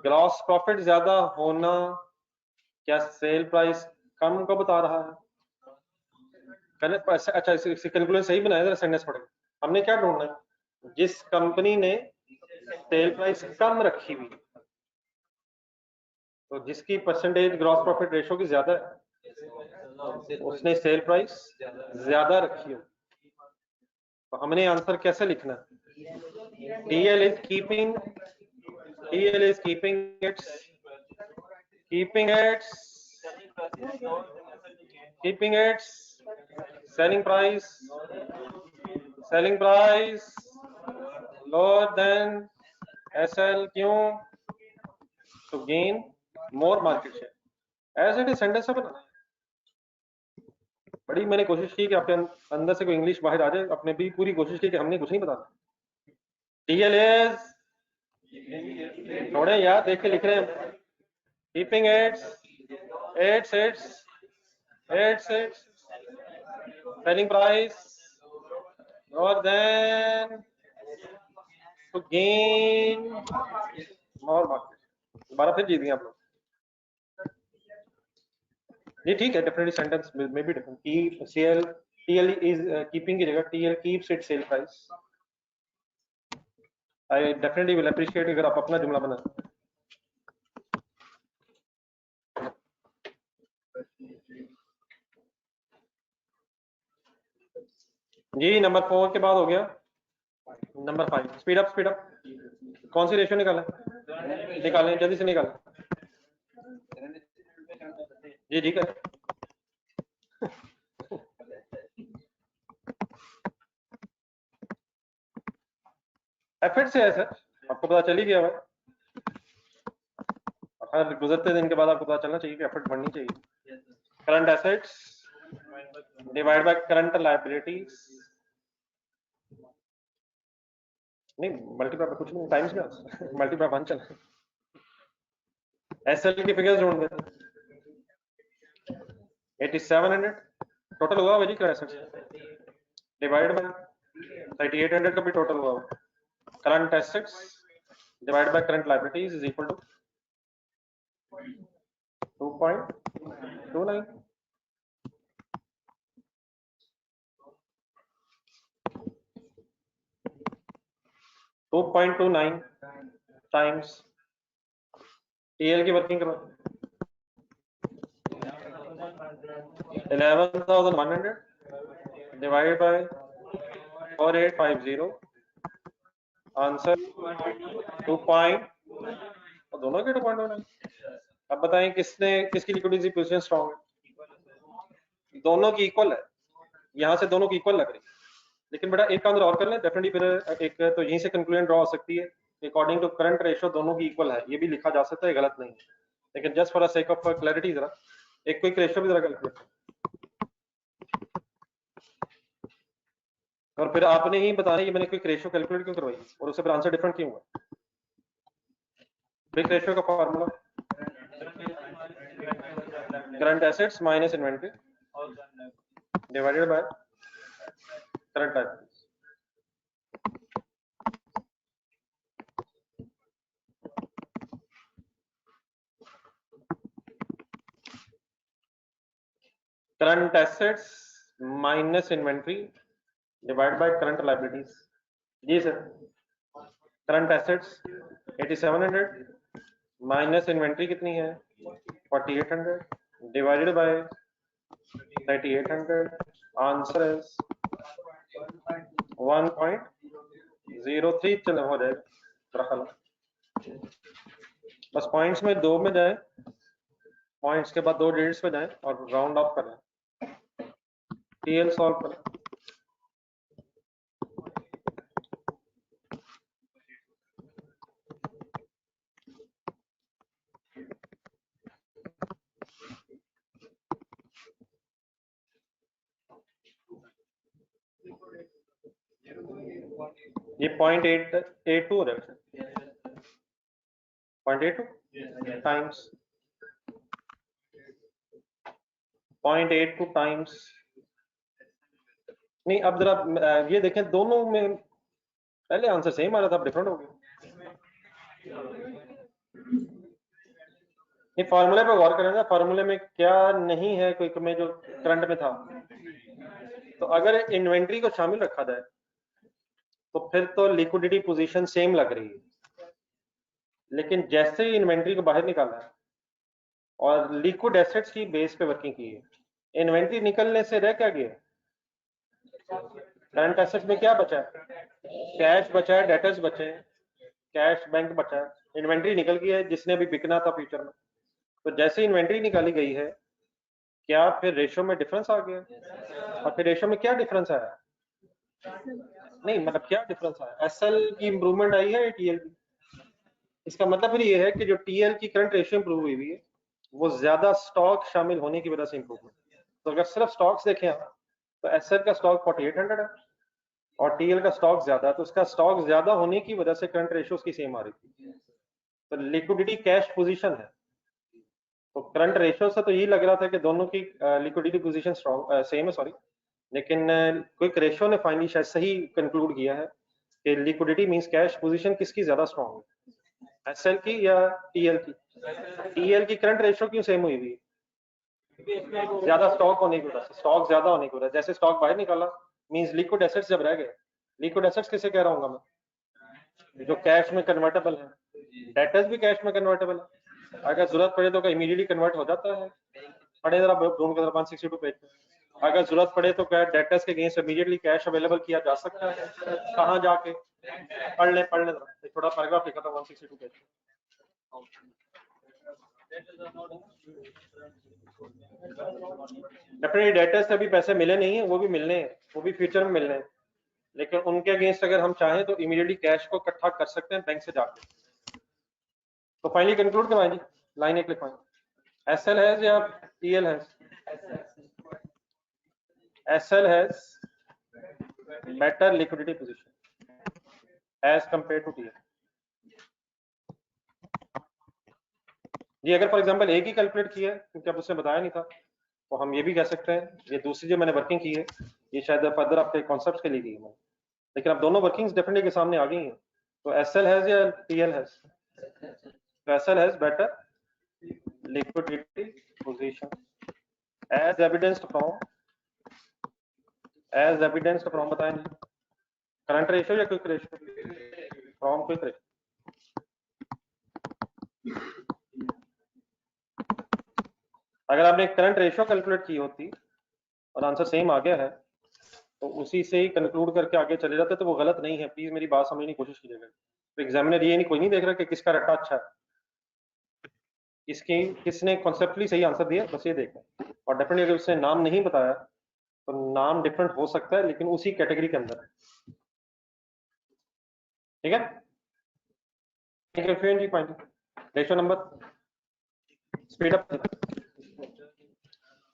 ग्रॉस प्रॉफिट ज्यादा होना क्या सेल प्राइस कम को बता रहा है? अच्छा, इसकी कैलकुलेशन सही बनाया, जरा सेंटेंस पढ़े। हमने क्या ढूंढना है? जिस कंपनी ने सेल प्राइस कम रखी हुई, तो जिसकी परसेंटेज ग्रॉस प्रॉफिट रेशो की ज्यादा है, उसने सेल प्राइस ज्यादा रखी हो। तो हमने आंसर कैसे लिखना है? TL is keeping its selling price lower than SL, क्यों? to gain more market share। As it is sentence है बनाना। बड़ी मैंने कोशिश की कि आपके अंदर से कोई इंग्लिश बाहर आ जाए, अपने भी पूरी कोशिश की कि हमने कुछ नहीं बताना। TL is, थोड़े यार देख के लिख रहे हैं। keeping its selling price lower than to gain more market। दोबारा फिर जीत गए आप लोग। ये ठीक है, डेफिनेटली सेंटेंस में भी डिफरेंट। TL is keeping की जगह TL keeps its sale price। I definitely will appreciate अगर आप अपना जुमला बना। जी नंबर 4 के बाद हो गया नंबर 5। Speed up. कौन सी रेशियो निकालें जल्दी से निकालें। जी ठीक है। एफर्ट से है सर, आपको पता चल ही गया भाई। हर गुजरते दिन के बाद आपको पता चलना चाहिए कि एफर्ट बढ़नी चाहिए। Current assets divide by current liabilities. नहीं मल्टीप्लाई कुछ नहीं, टाइम्स में मल्टीप्लाई 1 चला। एसएल की फिगर्स ढूंढ लेते हैं। 8700 टोटल हुआ वही करंट एसेट्स डिवाइड बाय 3800 का भी टोटल हुआ। Current assets divide by current liabilities is equal to 2.29। Times TL की वर्किंग करो 11,100 डिवाइड बाय 4850। आंसर 2. दोनों के 2.29। अब बताएं किसकी लिक्विडिटी पोजीशन स्ट्रांग है? दोनों की इक्वल है, यहाँ से दोनों की इक्वल लग रही है। लेकिन बेटा एक काम और कर लें, डेफिनेटली फिर एक तो यहीं से कंक्लूजन ड्रॉ हो सकती है अकॉर्डिंग टू करंट रेशियो दोनों की इक्वल है। ये भी लिखा जा सकता है, गलत नहीं। लेकिन just for sake of clarity जरा एक क्विक रेशियो भी जरा कैलकुलेट। और फिर आपने ही बताना ये मैंने क्विक रेशियो कैलकुलेट क्यों करवाई और उससे फिर आंसर डिफरेंट क्यों हुआ। क्विक रेशियो का formula current assets minus inventory divided by current liabilities. Current assets minus inventory divide by current liabilities. जी sir, current assets 8700 minus inventory कितनी है 4800 डिवाइडेड बाय 3800, आंसर इज 1.03 चलो हो जाएगा। बस पॉइंट्स में 2 में जाए, पॉइंट्स के बाद 2 डिजिट्स पे जाए और राउंड ऑफ करें, टीएल सॉल्व करें। ये 0.882 हो जाएगा, 0.82 टाइम्स 0.82 टाइम्स, नहीं अब जरा ये देखें दोनों में पहले आंसर सेम आ रहा था, अब डिफरेंट हो गया। ये फार्मूले पे गौर करें ना, फार्मूले में क्या नहीं है कोई में जो करंट में था। तो अगर इन्वेंट्री को शामिल रखा जाए तो फिर तो लिक्विडिटी पोजीशन सेम लग रही है, लेकिन जैसे ही इन्वेंट्री को बाहर निकाला है और लिक्विड एसेट्स की बेस पे वर्किंग की है, इन्वेंट्री निकलने से रह क्या गया, करंट एसेट्स में क्या बचा है, कैश बचा है, डेटर्स बचे हैं, कैश बैंक बचा है, इन्वेंट्री निकल गई है जिसने अभी बिकना था फ्यूचर में। तो जैसे इन्वेंट्री निकाली गई है, क्या फिर रेशो में डिफरेंस आ गया, और फिर रेशो में क्या डिफरेंस आया, नहीं मतलब क्या डिफरेंस आया, एसएल की इंप्रूवमेंट आई है या टीएल की। इसका मतलब फिर ये है कि जो टीएल की करंट रेशियो इंप्रूव हुई है वो ज्यादा स्टॉक शामिल होने की वजह से इंप्रूवमेंट। तो अगर सिर्फ स्टॉक्स देखें आप तो एसएल का स्टॉक 4800 है और टीएल का स्टॉक ज्यादा है, तो उसका स्टॉक ज्यादा होने की वजह से करंट रेशियो उसकी सेम आ रही थी। तो लिक्विडिटी कैश पोजीशन है, तो करंट रेशियो से तो यही लग रहा था कि दोनों की लिक्विडिटी पोजीशन स्ट्रॉन्ग सेम है, सॉरी, लेकिन क्विक रेशियो ने फाइनली शायद सही कंक्लूड किया है कि लिक्विडिटी मींस कैश पोजीशन किसकी ज्यादा स्ट्रॉन्ग है, एसएल की या टीएल की। टीएल की करंट रेशियो क्यों सेम हुई हुई, ज्यादा स्टॉक होने की वजह से, स्टॉक ज्यादा होने की वजह से। जैसे स्टॉक बाहर निकाला मींस लिक्विड एसेट्स जब रह गए, लिक्विड एसेट्स किसे कह रहा हूँ मैं, जो कैश में कन्वर्टेबल है, डेटर्स भी कैश में कन्वर्टेबल है, अगर जरूरत पड़े तो क्या इमीडिएटली कन्वर्ट हो जाता है, पढ़े जरा ढूंढ के 162 पेज पे, अगर जरूरत पड़े तो क्या डेटर्स के अगेंस्ट इमीडिएटली कैश अवेलेबल किया जा सकता है, कहाँ जाके पढ़ ले जरा, थोड़ा पैराग्राफ लिखा था 162 पेज। डेफिनेटली डेटर्स से अभी पैसे मिले नहीं है, वो भी मिलने हैं, वो भी फ्यूचर में मिलने हैं, लेकिन उनके अगेंस्ट अगर हम चाहें तो इमीडिएटली कैश को इकट्ठा कर सकते हैं बैंक से जाके। तो फाइनली कंक्लूड करवाएं जी, लाइन एक लिखवाएं, एसएल हैज या TL has, SL has better liquidity position as compare to TL. ये अगर फॉर एग्जांपल एक ही कैलकुलेट किया है क्योंकि अब उसने बताया नहीं था, तो हम ये भी कह सकते हैं ये दूसरी जो मैंने वर्किंग की है ये शायद फर्दर आपके कॉन्सेप्ट के लिए की है मैंने, लेकिन अब दोनों वर्किंग्स डेफिनेटली के सामने आ गई हैं। तो एसएल हैज या TL has, SL has better liquidity position as evidenced from बताएं जी, करंट रेशियो या quick ratio, from quick ratio. अगर आपने करंट रेशियो कैलकुलेट की होती और आंसर सेम आ गया है तो उसी से ही कंक्लूड करके आगे चले जाते, तो वो गलत नहीं है, प्लीज मेरी बात समझने की कोशिश कीजिएगा। तो एग्जामिनर ये नहीं कोई नहीं देख रहा कि किसका रट्टा अच्छा है, इसकी किसने कॉन्सेप्टली सही आंसर दिया, बस ये देखना। और डेफिनेटली अगर उसने नाम नहीं बताया तो नाम डिफरेंट हो सकता है लेकिन उसी कैटेगरी के अंदर है, ठीक है। Ratio number speed up,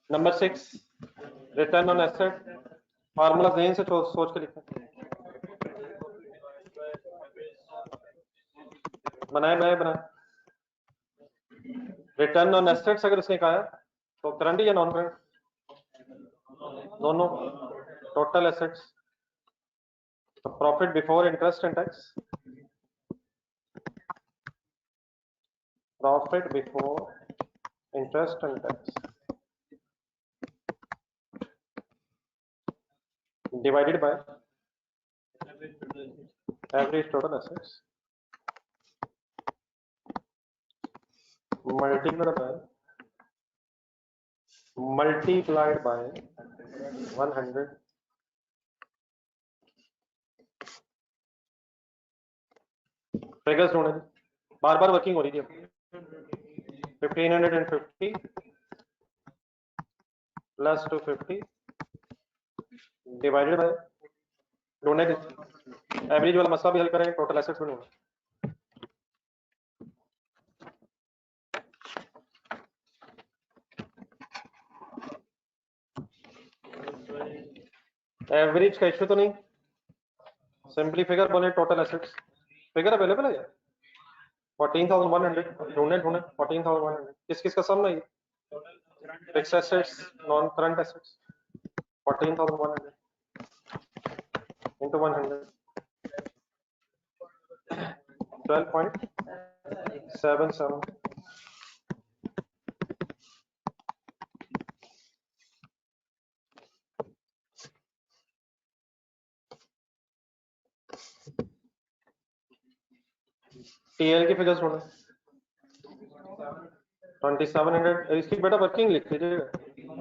number 6 return on asset, formula जहन से सोच के लिखें, बनाए। रिटर्न ऑन एसेट्स अगर उसने कहा है तो करंट या नॉन करंट, दोनों, total assets, profit before interest and tax, profit before interest and tax divided by average total assets multiplied by 100 figures ढूंढे, बार बार वर्किंग हो रही थी। 1550 प्लस 250 डिवाइडेड बाय, ढूंढने एवरेज वाला मसला भी हल करें, टोटल एसेट्स भी ढूंढे। एवरेज का इश्यू तो नहीं, सिंपली फिगर बोले टोटल एसेट्स, फिगर अवेलेबल है यार 14,100 ढूंढे 14,100 किस किस का सम नहीं, fix assets non current assets 14,100 into 100 12.77 TL की फिगर्स ढूंढे 2700 इसकी बेटा वर्किंग लिख लीजिएगा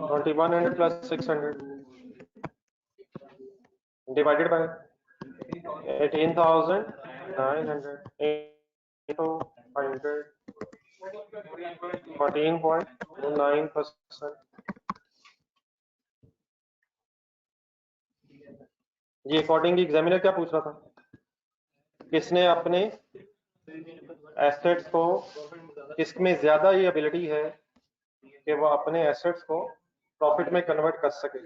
2100 प्लस 600 डिवाइडेड बाय 18,900 into 100 14.29%। ये अकॉर्डिंगली एग्जामिनर क्या पूछ रहा था, किसने अपने एसेट्स को, किसमें ज्यादा ये एबिलिटी है कि वो अपने एसेट्स को प्रॉफिट में कन्वर्ट कर सके,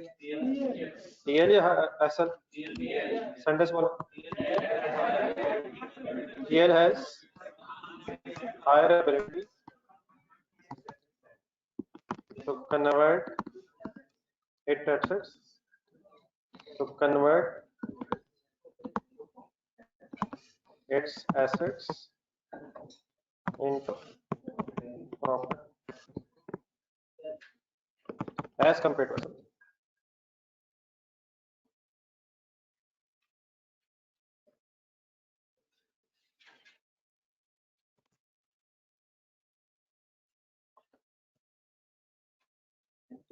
टीएल या एसएल, सेंटेंस बोलो। TL has higher ability to convert its assets into profit as compared to assets।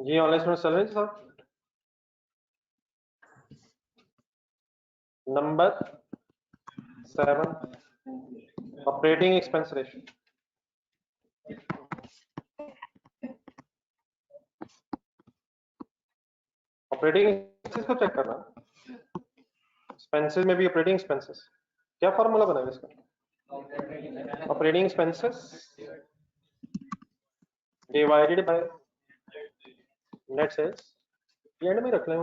जी ऑनलाइन स्टूडेंट चल रहे हैं साहब। Number 7 operating expense ratio. Operating expenses को चेक करना, एक्सपेंसेस में भी ऑपरेटिंग एक्सपेंसेस, क्या फॉर्मूला बनाएगा इसका, operating expenses divided by net sales, ये एंड में रख लें,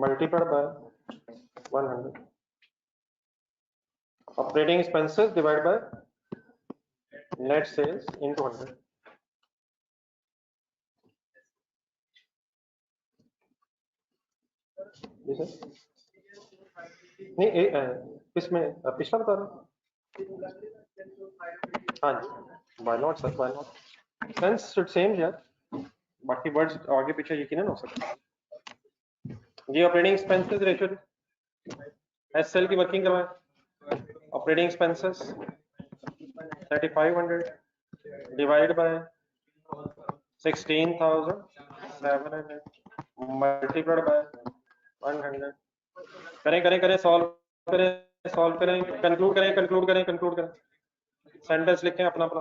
multiplied by 100 operating expenses divided by net sales into 100। नहीं इसमें पिछला बता रहा हूँ। हाँ जी, why not sir, why not, sense should same यार, बाकी वर्ड्स आगे पीछे यकीनन हो सकते हैं। जी ऑपरेटिंग एक्सपेंसेस रेशियो एसएल की वर्किंग करवाएं, operating expenses 3500 divide by 16,700 multiplied by 100। करें सॉल्व करें कंक्लूड करें सेंटेंस लिखें अपना अपना।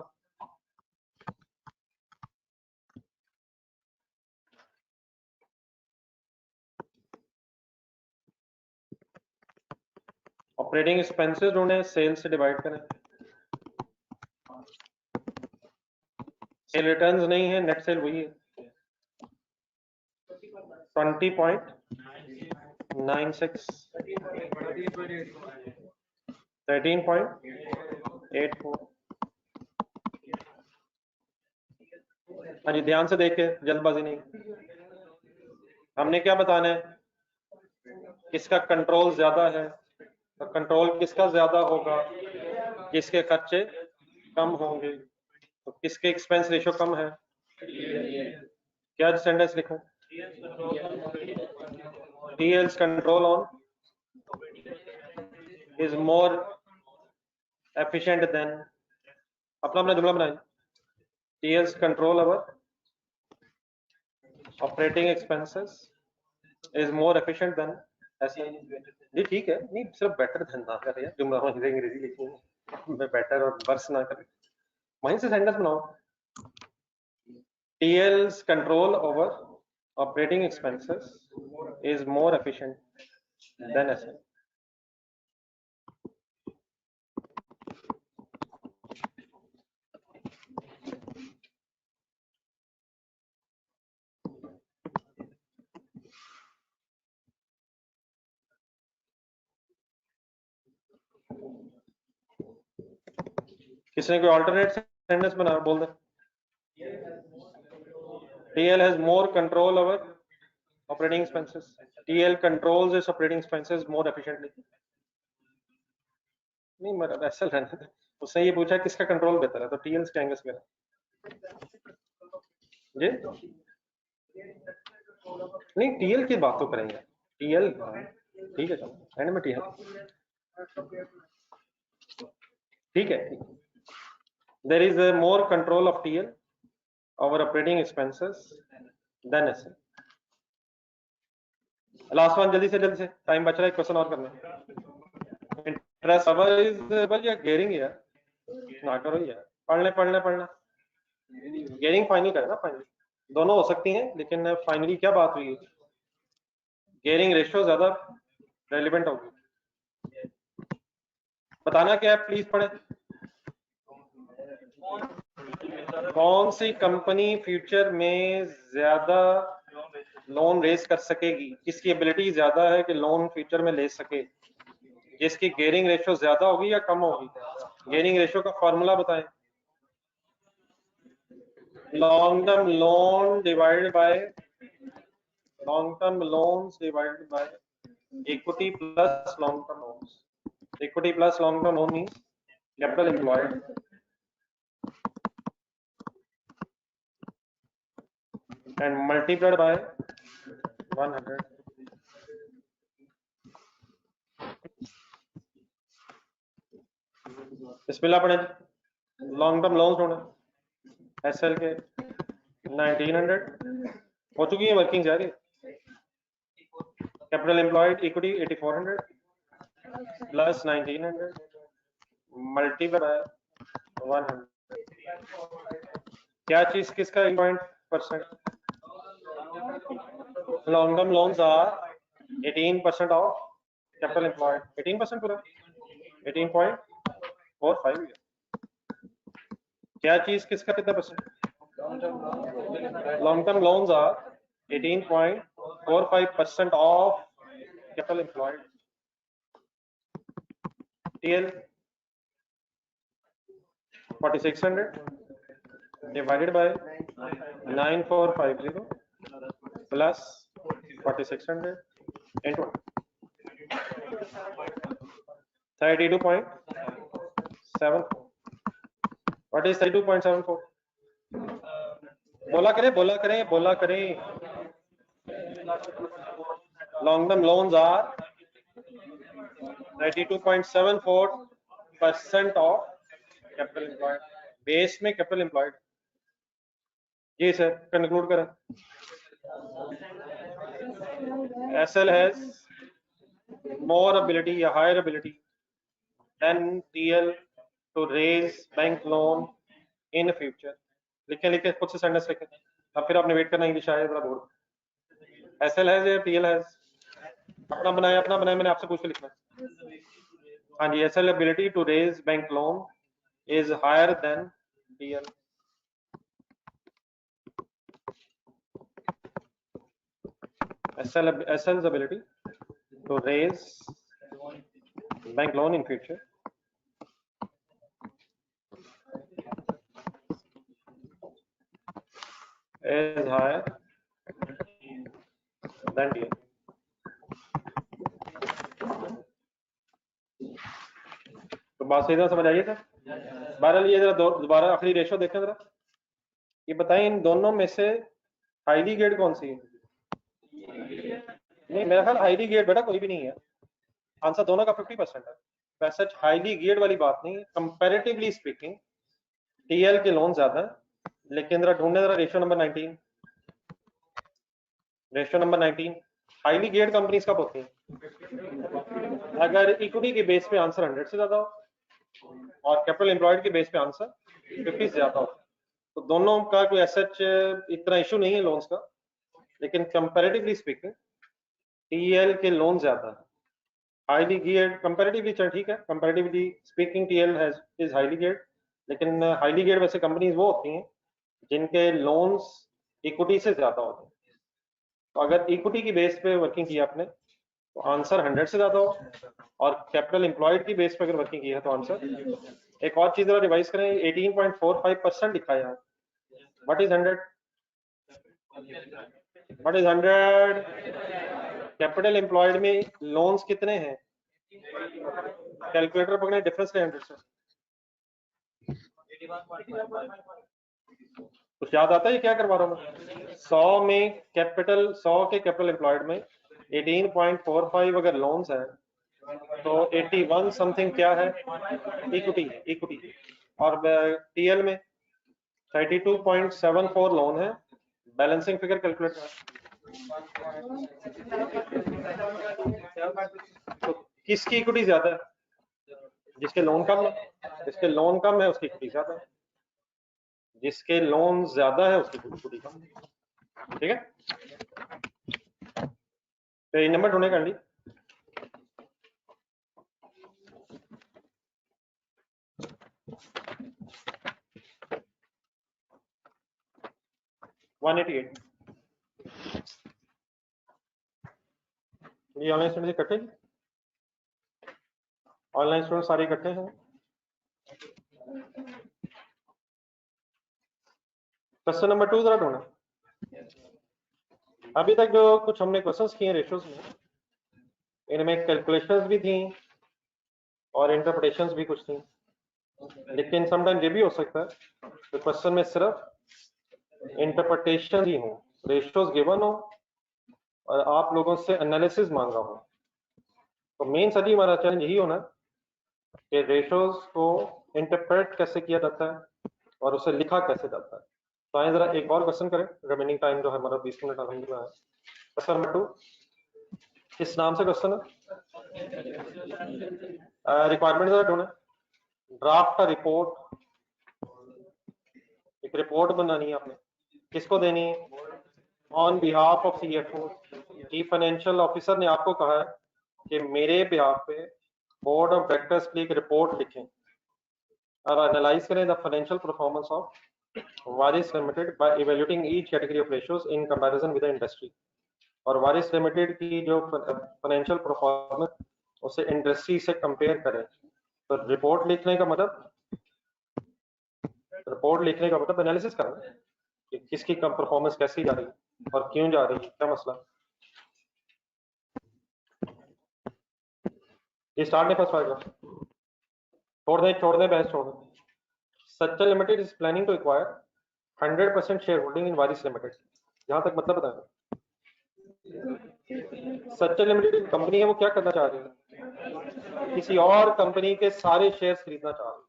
ऑपरेटिंग एक्सपेंसेस ढूंढें, सेल्स से डिवाइड करें, सेल रिटर्न्स नहीं है, नेट सेल वही है 20.96 13.84। हाँ जी ध्यान से देखे, जल्दबाजी नहीं। हमने क्या बताना है, किसका कंट्रोल ज्यादा है, तो कंट्रोल किसका ज्यादा होगा, किसके खर्चे कम होंगे, तो किसके एक्सपेंस रेशियो कम है, क्या सेंटेंस लिखूं, TLs control on is more efficient than, अपना अपना जुमला बनाएं, TL's control over operating expenses is more efficient than SL। जी ठीक है, नहीं सिर्फ बेटर देन ना कर यार, जुमला में अंग्रेजी लिखी है, मैं बेटर और वर्स ना कर, वहीं से सेंटेंस बनाओ। TL's control over operating expenses is more efficient than SL। किसने कोई अल्टरनेट सेंटेंस बना, बोल दे। TL has more control over operating expenses, TL controls its operating expenses more efficiently। नहीं मतलब ऐसा रहने दे, उसने ये पूछा किसका कंट्रोल बेहतर है, तो TL कहेंगे इसमें जी। नहीं TL की बात तो करेंगे, TL ठीक है, चलो एंड में TL ठीक है। There is a more control of TL over operating expenses than SL। Last one, जल्दी से टाइम बच रहा है, एक क्वेश्चन और करना है। इंटरेस्ट अवेलेबल या गेयरिंग यार, ना करो यार, पढ़ना गेयरिंग फाइनल करे ना, फाइनल दोनों हो सकती हैं, लेकिन फाइनली क्या बात हुई, गेयरिंग रेशियो ज्यादा रेलिवेंट होगी। बताना क्या है, प्लीज पढ़े। कौन सी कंपनी फ्यूचर में ज्यादा लोन रेज कर सकेगी, किसकी एबिलिटी ज्यादा है कि लोन फ्यूचर में ले सके, जिसकी गेयरिंग रेशियो ज्यादा होगी या कम होगी। गेयरिंग रेशियो का फॉर्मूला बताएं। Long term loan divided by long term loans divided by equity plus long term loans. Equity plus long term loan means capital employed and multiplied by 100। बिस्मिल्लाह पढ़े। Long term loans ढूंढे, SL के 1900 हो चुकी है working जारी। Capital employed equity 8400 plus 1900 multiply by 100। क्या चीज किसका 8%? Long term loans are 18% of capital employed. 18% पूरा 18.45। क्या चीज किसका कितना percent? Long term loans are 18.45% of capital employed. TL 4600 divided by 9450 plus 4600 into 32.74। What is 32.74? बोला करें। Long term loans are 32.74% of capital employed. Base में कैपिटल एम्प्लॉयड। जी sir, conclude करें। SL has more ability या higher ability than TL to raise bank loan in future। लिखे खुद से sentence लिखे, अब फिर आपने वेट करना इंग्लिश आया जरा बोर्ड। SL has या TL has? अपना बनाया, मैंने आपसे पूछ के लिखना। हाँ जी, SL ability to raise bank loan is higher than TL। SL's ability to raise bank loan in future is higher than TL। तो बात सीधा समझ आइए सर। बहरहाल ये जरा दोबारा आखिरी रेशो देखें जरा, ये बताएं इन दोनों में से हाईली गेड कौन सी है? नहीं, मेरा ख्याल हाईली गेड बेटा कोई भी नहीं है। आंसर दोनों का 50% है। वैसे हाईली गियर्ड वाली बात नहीं है, कंपैरेटिवली स्पीकिंग टीएल के लोन ज्यादा है, लेकिन जरा ढूंढने जरा ratio number 19, ratio number 19 highly geared companies कब होती हैं? अगर इक्विटी के बेस पे आंसर 100 से ज्यादा हो और कैपिटल एम्प्लॉयड के बेस पे आंसर 50 से ज्यादा हो, तो दोनों का कोई एसेट इतना इशू नहीं है लोन्स का, लेकिन कंपैरेटिवली स्पीकिंग टीएल के लोन ज्यादा है। हाईली गियर्ड कंपैरेटिवली चल ठीक है, comparatively speaking TL has is highly geared, लेकिन हाईली गियर्ड वैसे कंपनीज वो होती हैं जिनके लोन्स इक्विटी से ज्यादा होते हैं। तो अगर इक्विटी की बेस पे वर्किंग की आपने तो आंसर 100 से ज्यादा हो, और कैपिटल एम्प्लॉयड की बेस पे अगर वर्किंग की है तो आंसर, एक और चीज जरा रिवाइज करें, 18.45% लिखा है यहाँ। What is 100? What is 100? Capital employed में लोन्स कितने हैं? कैलकुलेटर पकड़े, डिफरेंस ले 100 से। कुछ याद आता है क्या करवा रहा हूँ मैं? 100 में कैपिटल, 100 के कैपिटल एम्प्लॉयड में 18.45 अगर लोन्स है तो 81 समथिंग क्या है? इक्विटी है, इक्विटी। और टीएल में 32.74 लोन है, बैलेंसिंग फिगर कैलकुलेट कर। तो किसकी इक्विटी ज्यादा है? जिसके लोन कम है, जिसके लोन कम है उसकी इक्विटी ज्यादा है, जिसके लोन ज्यादा है उसकी इक्विटी कम है। ठीक है, तो ये नंबर ढूंढे कर ली। ये ऑनलाइन स्टूडेंट इकट्ठे, ऑनलाइन स्टूडेंट सारे इकट्ठे हैं। क्वेश्चन नंबर 2 जरा ढूंढे। अभी तक जो कुछ हमने क्वेश्चंस किए रेशियोज में, इनमें कैलकुलेशंस भी थी और इंटरप्रिटेशंस भी कुछ थी, लेकिन समटाइम ये भी हो सकता है तो क्वेश्चन में सिर्फ इंटरप्रिटेशन ही हो, रेशियोज गिवन हो और आप लोगों से एनालिसिस मांगा हो। तो मेन सभी हमारा चैलेंज यही होना कि रेशियोज को इंटरप्रेट कैसे किया जाता है और उसे लिखा कैसे जाता है। तो आइए जरा एक और क्वेश्चन करें, रिमेनिंग टाइम जो है हमारा 20 मिनट अलहमदुलिल्लाह है। क्वेश्चन नंबर 2 किस नाम से क्वेश्चन है? रिक्वायरमेंट जरा ढूंढे। ड्राफ्ट का रिपोर्ट, एक रिपोर्ट बनानी है आपने, किसको देनी है? On behalf of CFO. Chief financial officer ने आपको कहा है कि मेरे बिहाफ पे बोर्ड ऑफ डायरेक्टर्स के लिए एक रिपोर्ट लिखें और एनालाइज करें the financial performance of Waris limited by evaluating each category of ratios in comparison with the industry. और वारिस लिमिटेड की जो फाइनेंशियल परफॉर्मेंस उसे इंडस्ट्री से कंपेयर करें। तो रिपोर्ट लिखने का मतलब, रिपोर्ट लिखने का मतलब एनालिसिस करना कि किसकी कम परफॉर्मेंस कैसी जा रही है और क्यों जा रही है, क्या मसला। ये स्टार्ट नहीं फर्स्ट पैराग्राफ, छोड़ दें बहस छोड़ दें। Sachar limited is planning to acquire 100% share holding in Waris limited. यहां तक मतलब बताएं। सच्चर लिमिटेड कंपनी है, वो क्या करना चाह रही है? किसी और कंपनी के सारे शेयर्स खरीदना चाह रही है।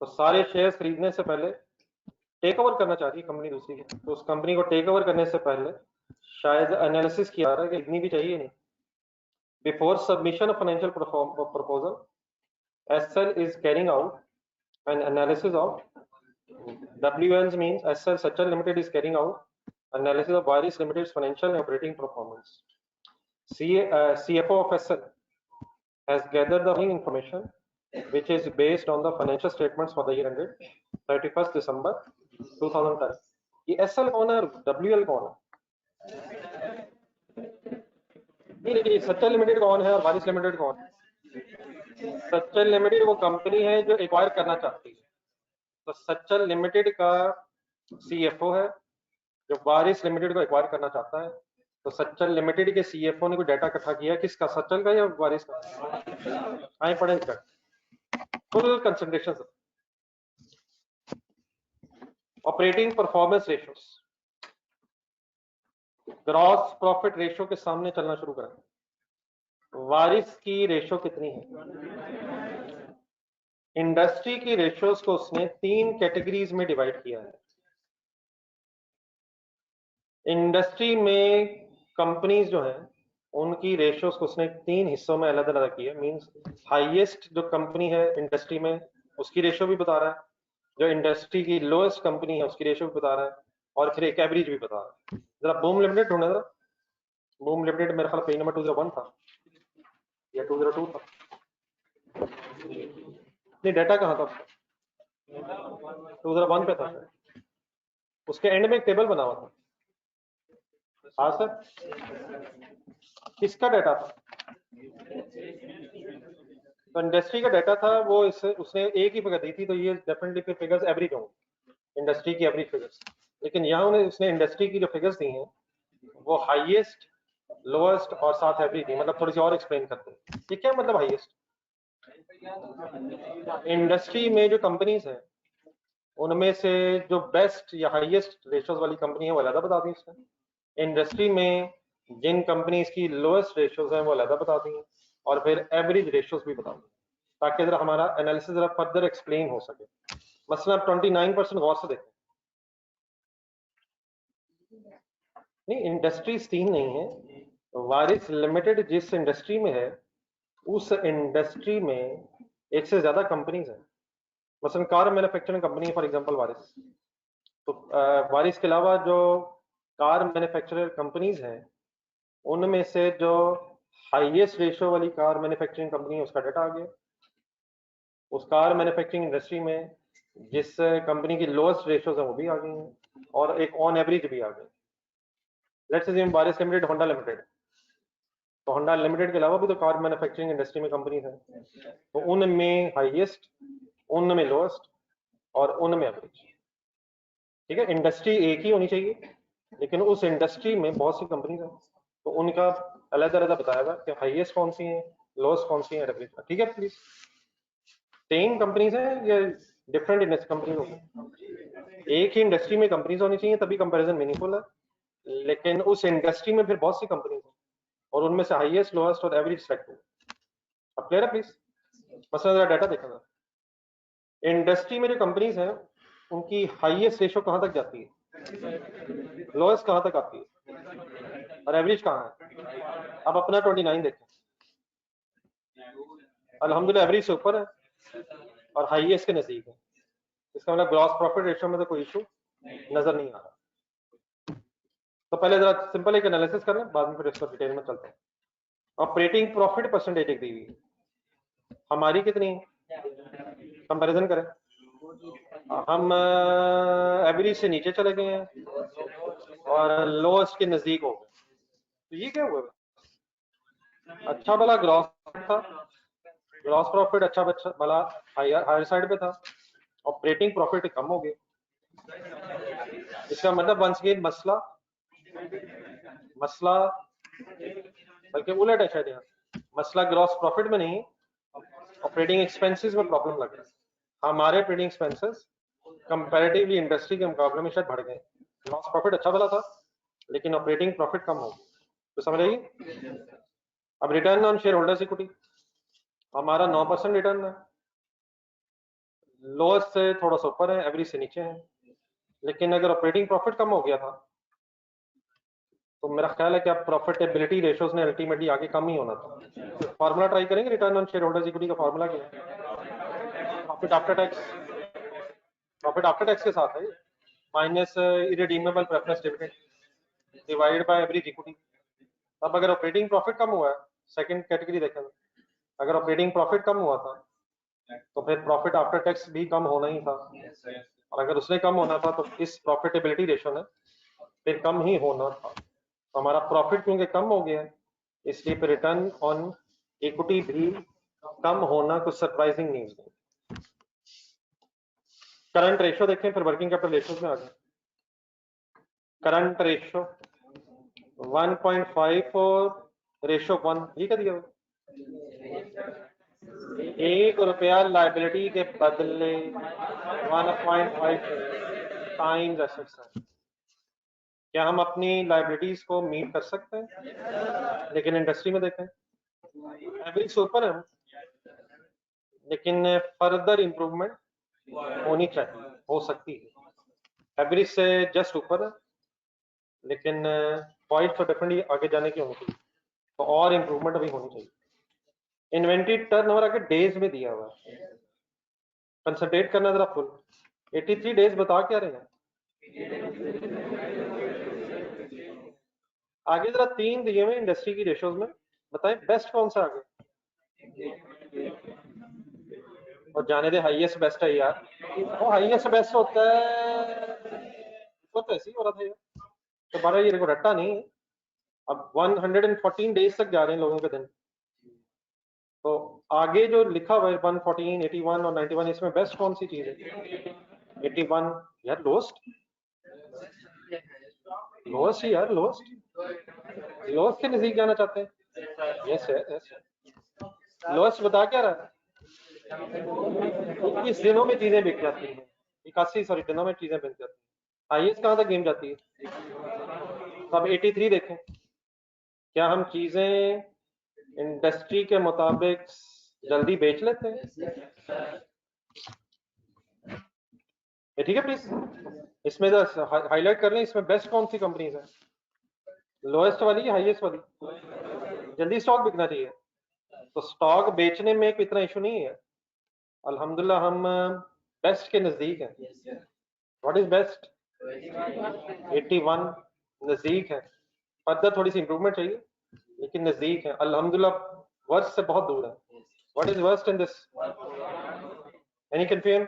तो सारे शेयर्स खरीदने से पहले टेक ओवर करना चाहती है कंपनी दूसरी की, तो उस कंपनी को टेक ओवर करने से पहले शायद एनालिसिस किया जा रहा है कि इतनी भी चाहिए नहीं। Before submission of financial proposal, SL is carrying out an analysis of WNs means SL Sachal Limited is carrying out analysis of Varis Limited's financial and operating performance. CFO of SL has gathered the following information which is based on the financial statements for the year ended 31st December 2010. ये SL कौन है और WL कौन है? नहीं, लेकिन Sachal limited कौन है और वारिस लिमिटेड कौन है? सच्चल लिमिटेड वो कंपनी है जो एक्वायर करना चाहती है। तो सच्चल लिमिटेड का सीएफओ है जो वारिस लिमिटेड को एक्वायर करना चाहता है। तो सच्चल लिमिटेड के सीएफओ ने कोई डाटा इकट्ठा किया, किसका? सच्चल का या वारिस का? आए पढ़े इसका full concentration. Operating performance ratios, gross profit ratio के सामने चलना शुरू करें। वारिस की रेशो कितनी है? इंडस्ट्री की रेशियोज को उसने 3 कैटेगरीज में डिवाइड किया है। इंडस्ट्री में कंपनीज जो है उनकी रेशियोज को उसने 3 हिस्सों में अलग अलग किया। मींस हाईएस्ट जो कंपनी है इंडस्ट्री में उसकी रेशियो भी बता रहा है, जो इंडस्ट्री की लोएस्ट कंपनी है उसकी रेशियो भी बता रहा है, और फिर एक एवरेज भी बता रहा है। जरा बूम लिमिटेड ढूंढना, जरा बूम लिमिटेड मेरे ख्याल पेज नंबर 201 था या 202 था। नहीं, डाटा कहाँ था उसका? 201 पे था सर। उसके एंड में एक टेबल बना हुआ था। हाँ सर, किसका डाटा था? तो इंडस्ट्री का डाटा था वो, उसने एक ही फिगर दी थी, तो ये डेफिनेटली फिगर्स एवरेज होंगे, इंडस्ट्री की एवरेज फिगर्स। लेकिन यहाँ उसने इंडस्ट्री की जो फिगर्स दी हैं वो हाईएस्ट, लोएस्ट और साथ एवरेज दी। मतलब थोड़ी सी और एक्सप्लेन करते हैं ये क्या मतलब हाईएस्ट। इंडस्ट्री में जो कंपनीज हैं उनमें से जो बेस्ट या हाईएस्ट रेशियोज वाली कंपनी है वो अलग बता दी इसने। इंडस्ट्री में जिन कंपनीज की लोएस्ट रेशियोज हैं वो अलग बता दी, और फिर एवरेज रेशियोज भी बता दी, ताकि जरा हमारा एनालिसिस जरा फर्दर एक्सप्लेन हो सके। मसलन आप 29% गौर से देखें। नहीं, इंडस्ट्रीज 3 नहीं है। वारिस लिमिटेड जिस इंडस्ट्री में है उस इंडस्ट्री में एक से ज्यादा कंपनीज हैं। मसलन कार मैन्युफैक्चरिंग कंपनी है फॉर एग्जांपल वारिस, तो वारिस के अलावा जो कार मैन्युफैक्चरर कंपनीज हैं उनमें से जो हाईएस्ट रेशियो वाली कार मैन्युफैक्चरिंग कंपनी है उसका डाटा आ गया। उस कार मैन्युफैक्चरिंग इंडस्ट्री में जिस कंपनी की लोएस्ट रेशियोज है वो भी आ गई हैं, और एक ऑन एवरेज भी आ गई। Let's assume Waris limited, Honda limited, तो होंडा लिमिटेड के अलावा भी तो कार मैन्युफैक्चरिंग इंडस्ट्री में कंपनीज हैं, तो उनमें हाईएस्ट, उनमें लोएस्ट और उनमें एवरेज। ठीक है, इंडस्ट्री एक ही होनी चाहिए लेकिन उस इंडस्ट्री में बहुत सी कंपनीज हैं, तो उनका अलग अलग बताया हुआ कि हाईएस्ट कौन सी है, लोएस्ट कौन सी है, एवरेज। ठीक है प्लीज, सेम कंपनीज है या डिफरेंट इंडस्ट्री कंपनीज होगी? एक ही इंडस्ट्री में कंपनीज होनी चाहिए तभी कंपैरिजन मीनिंगफुल है, लेकिन उस इंडस्ट्री में फिर बहुत सी कंपनीज हैं और उनमें से हाईएस्ट, लोएस्ट और एवरेज सेलेक्ट हो। अब क्लियर है प्लीज? मसला जरा डाटा देखा था। इंडस्ट्री में जो कंपनीज हैं उनकी हाईएस्ट रेशो कहां तक जाती है, लोएस्ट कहां तक आती है, और एवरेज कहां है? अब अपना 29 देखें, अल्हम्दुलिल्लाह एवरेज से ऊपर है और हाईएस्ट के नजदीक है। इसका मतलब ग्रॉस प्रॉफिट रेशियो में तो कोई इशू नजर नहीं आ रहा। तो पहले जरा सिंपल एक एनालिसिस कर लें, बाद में फिर इसको डिटेल में चलते हैं। ऑपरेटिंग प्रॉफिट परसेंटेज एक दी हुई है, हमारी कितनी कंपैरिजन करें? हम एवरेज से नीचे चले गए हैं और लोएस्ट के नजदीक हो गए, तो ये क्या हुआ? अच्छा भला ग्रॉस था, ग्रॉस प्रॉफिट अच्छा भला हायर साइड पे था, ऑपरेटिंग प्रॉफिट कम हो गया। इसका मतलब वंस अगेन मसला बल्कि उलट है शायद। यहाँ मसला ग्रॉस प्रॉफिट में नहीं, ऑपरेटिंग एक्सपेंसेस में प्रॉब्लम लग रहा है। हमारे ऑपरेटिंग एक्सपेंसेस कंपैरेटिवली इंडस्ट्री के मुकाबले में शायद बढ़ गए। ग्रॉस प्रॉफिट अच्छा वाला था लेकिन ऑपरेटिंग प्रॉफिट कम हो गया, तो समझ आइए। अब return on share holders equity हमारा 9% रिटर्न है, लोएस्ट से थोड़ा सा ऊपर है, एवरेज से नीचे है। लेकिन अगर ऑपरेटिंग प्रॉफिट कम हो गया था तो मेरा ख्याल है कि अब प्रॉफिटेबिलिटी रेशियोज ने अल्टीमेटली आगे कम ही होना था। फार्मूला ट्राई करेंगे, return on share holders equity का फार्मूला क्या है? Profit after tax, profit after tax के साथ है minus irredeemable preference dividend divided by average equity. अब अगर ऑपरेटिंग प्रॉफिट कम हुआ है, सेकंड कैटेगरी देखें, अगर ऑपरेटिंग प्रॉफिट कम हुआ था तो फिर प्रॉफिट आफ्टर टैक्स भी कम होना ही था, और अगर उसने कम होना था तो इस प्रॉफिटेबिलिटी रेशियो ने फिर कम ही होना था। तो हमारा प्रॉफिट क्योंकि कम हो गया है इसलिए फिर रिटर्न ऑन इक्विटी भी कम होना कुछ सरप्राइजिंग नहीं है। करंट रेशियो देखें, फिर वर्किंग कैपिटल रेशियो में आ गए। करंट रेशियो 1.5 और रेशियो 1, ये क्या दिया हुआ? ₹1 लाइबिलिटी के बदले 1.5 टाइम्स एसेट्स है। क्या हम अपनी लाइबिलिटीज को मीट कर सकते हैं? लेकिन इंडस्ट्री में देखें एवरेज से ऊपर है, लेकिन फर्दर इंप्रूवमेंट होनी चाहिए, हो सकती है। एवरेज से जस्ट ऊपर है, लेकिन पॉइंट तो डेफिनेटली आगे जाने की होनी चाहिए, तो और इंप्रूवमेंट अभी होनी चाहिए। इन्वेंट्री टर्नओवर आगे डेज में दिया हुआ है, कंसंट्रेट करना जरा फुल। 83 डेज बता क्या रहे हैं आगे, जरा 3 दिए हुए इंडस्ट्री की रेशोज में, बताएं बेस्ट कौन सा आगे। और जाने दे हाईएस्ट बेस्ट है यार, वो हाईएस्ट बेस्ट होता है, वो तो ऐसे ही हो रहा था यार, तो बारह ये को रट्टा नहीं है। अब 114 डेज तक जा रहे हैं लोगों के दिन, तो आगे जो लिखा हुआ है 114, 81 और 91, इसमें बेस्ट कौन सी चीज है? 81 यार, लोएस्ट लोएस्ट ही यार, लोएस्ट लोएस्ट के नजदीक जाना चाहते हैं। यस है, यस लोएस्ट बता क्या रहा है? 21 दिनों में चीजें बिक जाती हैं, 81 सॉरी दिनों में चीजें बिक जाती हैं। हाईएस्ट कहाँ तक गेम जाती है? तो अब 83 देखें, क्या हम चीजें इंडस्ट्री के मुताबिक जल्दी बेच लेते हैं? ठीक है प्लीज, इसमें हाईलाइट कर लें, इसमें बेस्ट कौन सी कंपनीज है? लोएस्ट वाली या हाईएस्ट वाली? जल्दी स्टॉक बिकना चाहिए, तो स्टॉक बेचने में इतना इशू नहीं है, अल्हम्दुलिल्लाह हम बेस्ट के नजदीक हैं। What is best? 81 नजदीक है, फर्दर थोड़ी सी इंप्रूवमेंट चाहिए, लेकिन नजदीक है अल्हम्दुलिल्लाह, वर्स्ट से बहुत दूर है। What is worst in this? Any confusion?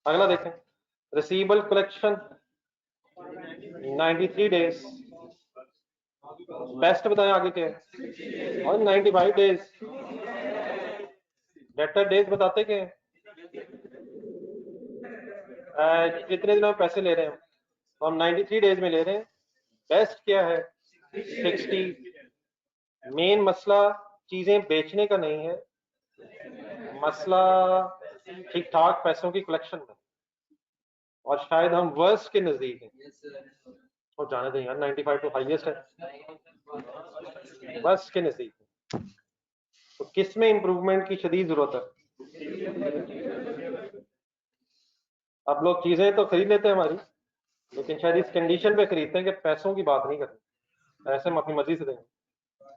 अगला देखें, रिसीवेबल कलेक्शन 93 डेज, बेस्ट बताएं आगे क्या है? और 95 डेज, डेटर डेज बताते क्या है? कितने दिनों में पैसे ले रहे हैं तो हम 93 डेज में ले रहे हैं। बेस्ट क्या है? 60। मेन मसला चीजें बेचने का नहीं है, मसला ठीक ठाक पैसों की कलेक्शन में, और शायद हम वर्स्ट के नजदीक हैं। और जाने दें यार, 95 तो हाईएस्ट है, वर्स्ट के नजदीक है। तो किस में इंप्रूवमेंट की शदीद जरूरत है? अब लोग चीजें तो खरीद लेते हैं हमारी, लेकिन शायद इस कंडीशन पे खरीदते हैं कि पैसों की बात नहीं करते, पैसे हम अपनी मर्जी से देंगे।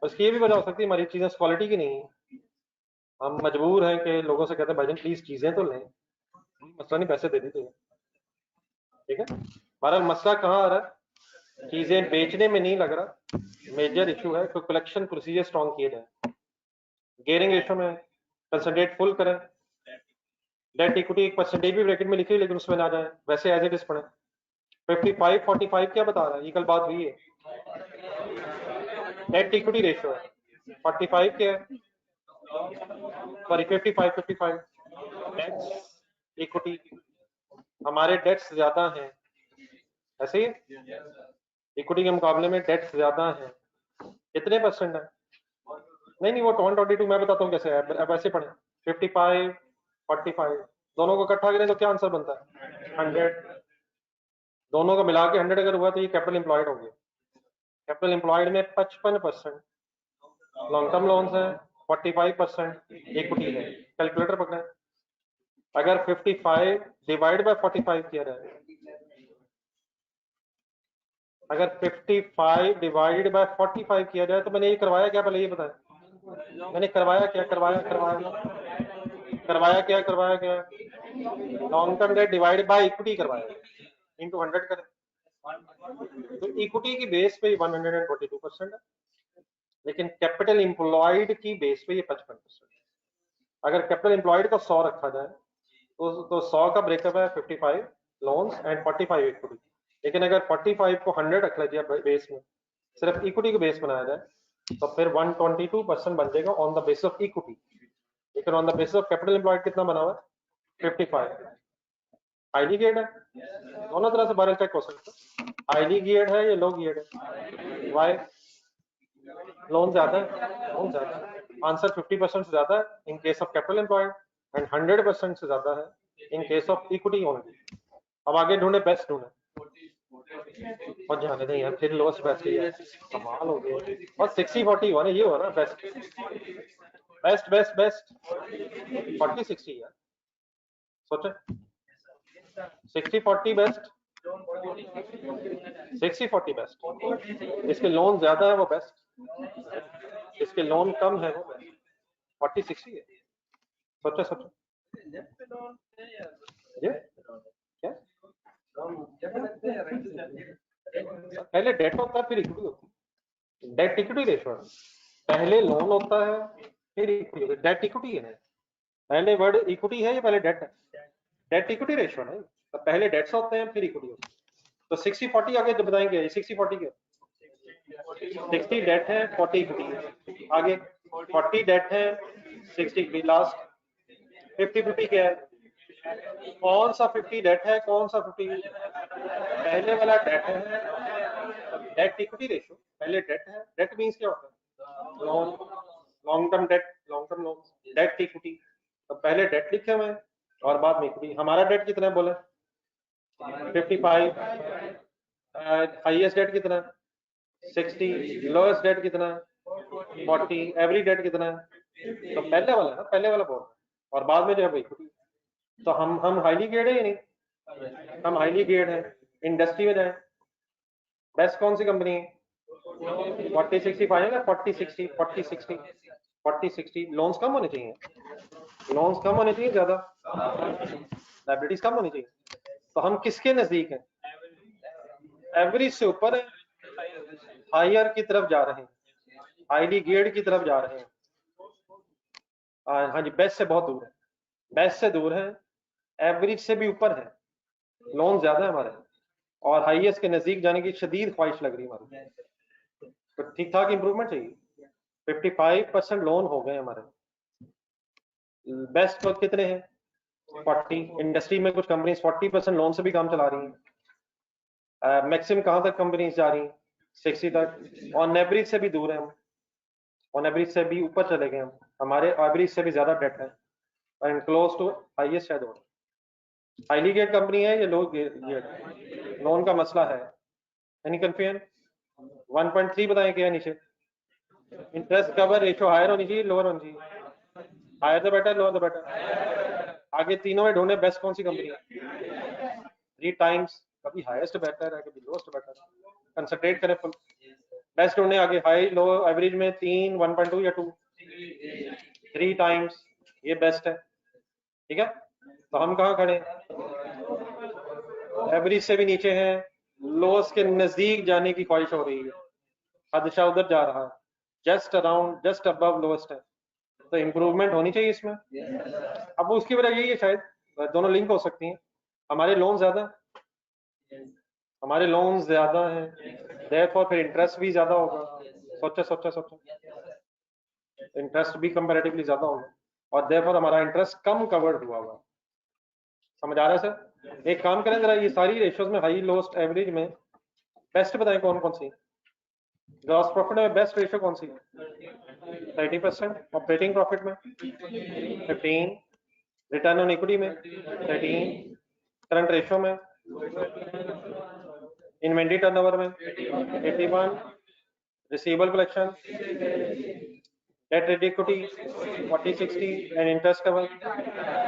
उसकी ये भी वजह हो सकती है हमारी चीजें क्वालिटी की नहीं है, हम मजबूर हैं कि लोगों से कहते हैं भाईजान प्लीज चीजें तो लें, मसला नहीं पैसे दे देते हैं, ठीक है। हमारा मसला कहाँ आ रहा है? चीजें बेचने में नहीं लग रहा, मेजर इशू है तो कलेक्शन प्रोसीजर स्ट्रॉन्ग किए जाए, गेयरिंग रेशो में कंसंट्रेट फुल करें, डेट इक्विटी एक परसेंटेज भी ब्रैकेट में लिखी लेकिन उसमें ना जाए, वैसे एज इट इज पढ़े। 55 45 क्या बता रहा है? ये कल बात हुई है, डेट इक्विटी रेशियो है। 45 क्या है? सॉरी 55 डेट्स इक्विटी, हमारे डेट्स ज्यादा हैं, ऐसे ही इक्विटी के मुकाबले में डेट्स ज्यादा हैं, कितने परसेंट है? नहीं नहीं, वो 122 मैं बताता हूँ कैसे है, अब ऐसे पढ़े 55 45 दोनों को इकट्ठा करें तो क्या आंसर बनता है? 100। दोनों को मिला के 100 अगर हुआ तो ये कैपिटल एम्प्लॉयड हो गया। कैपिटल एम्प्लॉयड में 55% लॉन्ग टर्म लोन्स है, 45% इक्विटी है। कैलकुलेटर पकड़े, अगर 55 डिवाइड बाय 45 किया जाए, अगर 55 डिवाइड बाय 45 किया जाए तो मैंने ये करवाया क्या, पहले ये बताएं मैंने करवाया क्या? करवाया क्या? Long term debt divide by equity करवाया, इनटू 100 करें, तो इक्विटी की बेस पे 142% है, लेकिन कैपिटल एम्प्लॉयड की बेस पे ये 55%। अगर कैपिटल एम्प्लॉयड को 100 रखा जाए तो 100 का ब्रेकअप है 55 लोन्स एंड 45 इक्विटी, लेकिन अगर 45 को 100 रख लिया बेस में, सिर्फ इक्विटी को बेस बनाया जाए तो फिर 122% बन जाएगा on the basis of equity, लेकिन on the basis of capital employed कितना बना हुआ है? 55। हाईली गियर्ड है, दोनों तरह से बैरल चेक हो सकता है, हाईली गियर्ड है या लो गियर्ड है? वाई? लोन ज्यादा है, आंसर 50% से ज्यादा है in case of capital employed and 100% से ज्यादा है in case of equity only. अब आगे ढूंढे, बेस्ट ढूंढे, और जाने दें यार, फिर लोएस्ट बेस्ट है, कमाल हो गया। और 60-40 हुआ ना, ये हुआ ना बेस्ट बेस्ट बेस्ट बेस्ट 40-60 यार, सोचे 60-40 बेस्ट, 60-40 बेस्ट। इसके लोन ज्यादा है वो बेस्ट, इसके लोन कम है वो बेस्ट, 40-60 है। सोचो सोचो ये क्या, पहले डेट होता है फिर इक्विटी होती है, डेट इक्विटी रेशो, पहले लोन होता है फिर इक्विटी, डेट इक्विटी है ना, पहले वर्ड इक्विटी है या पहले डेट है, डेट इक्विटी रेशो है, तो पहले डेट्स होते हैं फिर इक्विटी होती है। तो 60-40 आगे जब बताएंगे, 60-40 क्या, 60 डेट है 40 इक्विटी है, आगे 40 डेट है 60 इक्विटी, लास्ट 50-50 क्या है, कौन सा 50 डेट है कौन सा 50 पहले वाला डेट है, डेट इक्विटी रेशियो पहले डेट है, डेट मींस क्या होता है, loan, long term debt, long term loan, debt equity, तो पहले डेट लिखे हुए हैं और बाद में इक्विटी। हमारा डेट कितना है बोले 55, हाईएस्ट डेट कितना है 60, लोएस्ट डेट कितना है 40, एवरेज डेट कितना है, तो पहले वाला ना, पहले वाला बोल, और बाद में जो है इक्विटी। तो हम हाईली गेयर्ड है या नहीं, हम हाईली गेयर्ड है। इंडस्ट्री में जाए, बेस्ट कौन सी कंपनी है, 40-65 है ना, 40-60 40-60 40-60, लोन्स कम होने चाहिए, लोन्स कम होने चाहिए ज्यादा, लाइबिलिटीज कम होनी चाहिए। तो हम किसके नजदीक हैं, एवरेज से ऊपर है, हायर की तरफ जा रहे हैं, हाईली गेयर्ड की तरफ जा रहे हैं। हाँ जी, बेस्ट से बहुत दूर है, बेस्ट से दूर है, एवरेज से भी ऊपर है, लोन ज्यादा है हमारे, और हाईएस्ट के नजदीक जाने की शदीद ख्वाहिश लग रही है हमारी, तो ठीक ठाक इंप्रूवमेंट चाहिए। 55% लोन हो गए हमारे, बेस्ट वक्त कितने हैं 40, इंडस्ट्री में कुछ कंपनीज 40% लोन से भी काम चला रही हैं, मैक्सिमम कहाँ तक कंपनीज जा रही हैं 60 तक, ऑन एवरेज से भी दूर है हम, ऑन एवरेज से भी ऊपर चले गए हम, हमारे एवरेज से भी ज्यादा डेट है, एंड क्लोज टू हाईएस्ट है। हाईली गेट कंपनी है या लो गेट, लोन का मसला है, एनी कंफ्यूजन, 1.3 बताएं क्या नीचे, इंटरेस्ट कवर रेशियो हायर होनी चाहिए लोअर होनी चाहिए, higher the better lower the better, आगे तीनों में ढूंढे बेस्ट कौन सी कंपनी है, 3 टाइम्स, कभी हाईएस्ट बेटर है कभी लोएस्ट बेटर है, कंसंट्रेट करें फुल, बेस्ट ढूंढने आगे, हाई लो एवरेज में 3 1.2 या 2 3 टाइम्स, ये बेस्ट है, ठीक है। तो हम कहाँ खड़े, एवरेज से भी नीचे हैं, लोएस्ट के नजदीक जाने की ख्वाहिश हो रही है, हादसा उधर जा रहा है, just around just above lowest है, तो इम्प्रूवमेंट होनी चाहिए इसमें। अब उसकी वजह यही है शायद दोनों लिंक हो सकती हैं, हमारे लोन ज्यादा, हमारे लोन ज्यादा हैं, देयरफॉर फिर इंटरेस्ट भी ज्यादा होगा, सोचा सोचा सोचा, इंटरेस्ट भी कंपैरेटिवली ज्यादा होगा, और देयरफॉर हमारा इंटरेस्ट कम कवर्ड हुआ हुआ, समझ आ रहा है सर। एक काम करें जरा, ये सारी रेशियोज में हाई लोएस्ट एवरेज में बेस्ट बताएं कौन कौन सी, ग्रॉस प्रॉफिट में बेस्ट रेशियो कौन सी, 30%, ऑपरेटिंग प्रॉफिट में 15, रिटर्न ऑन इक्विटी में 13, करंट रेशियो में, इन्वेंटरी टर्नओवर में 81, receivable collection, debt equity 40-60 and interest cover.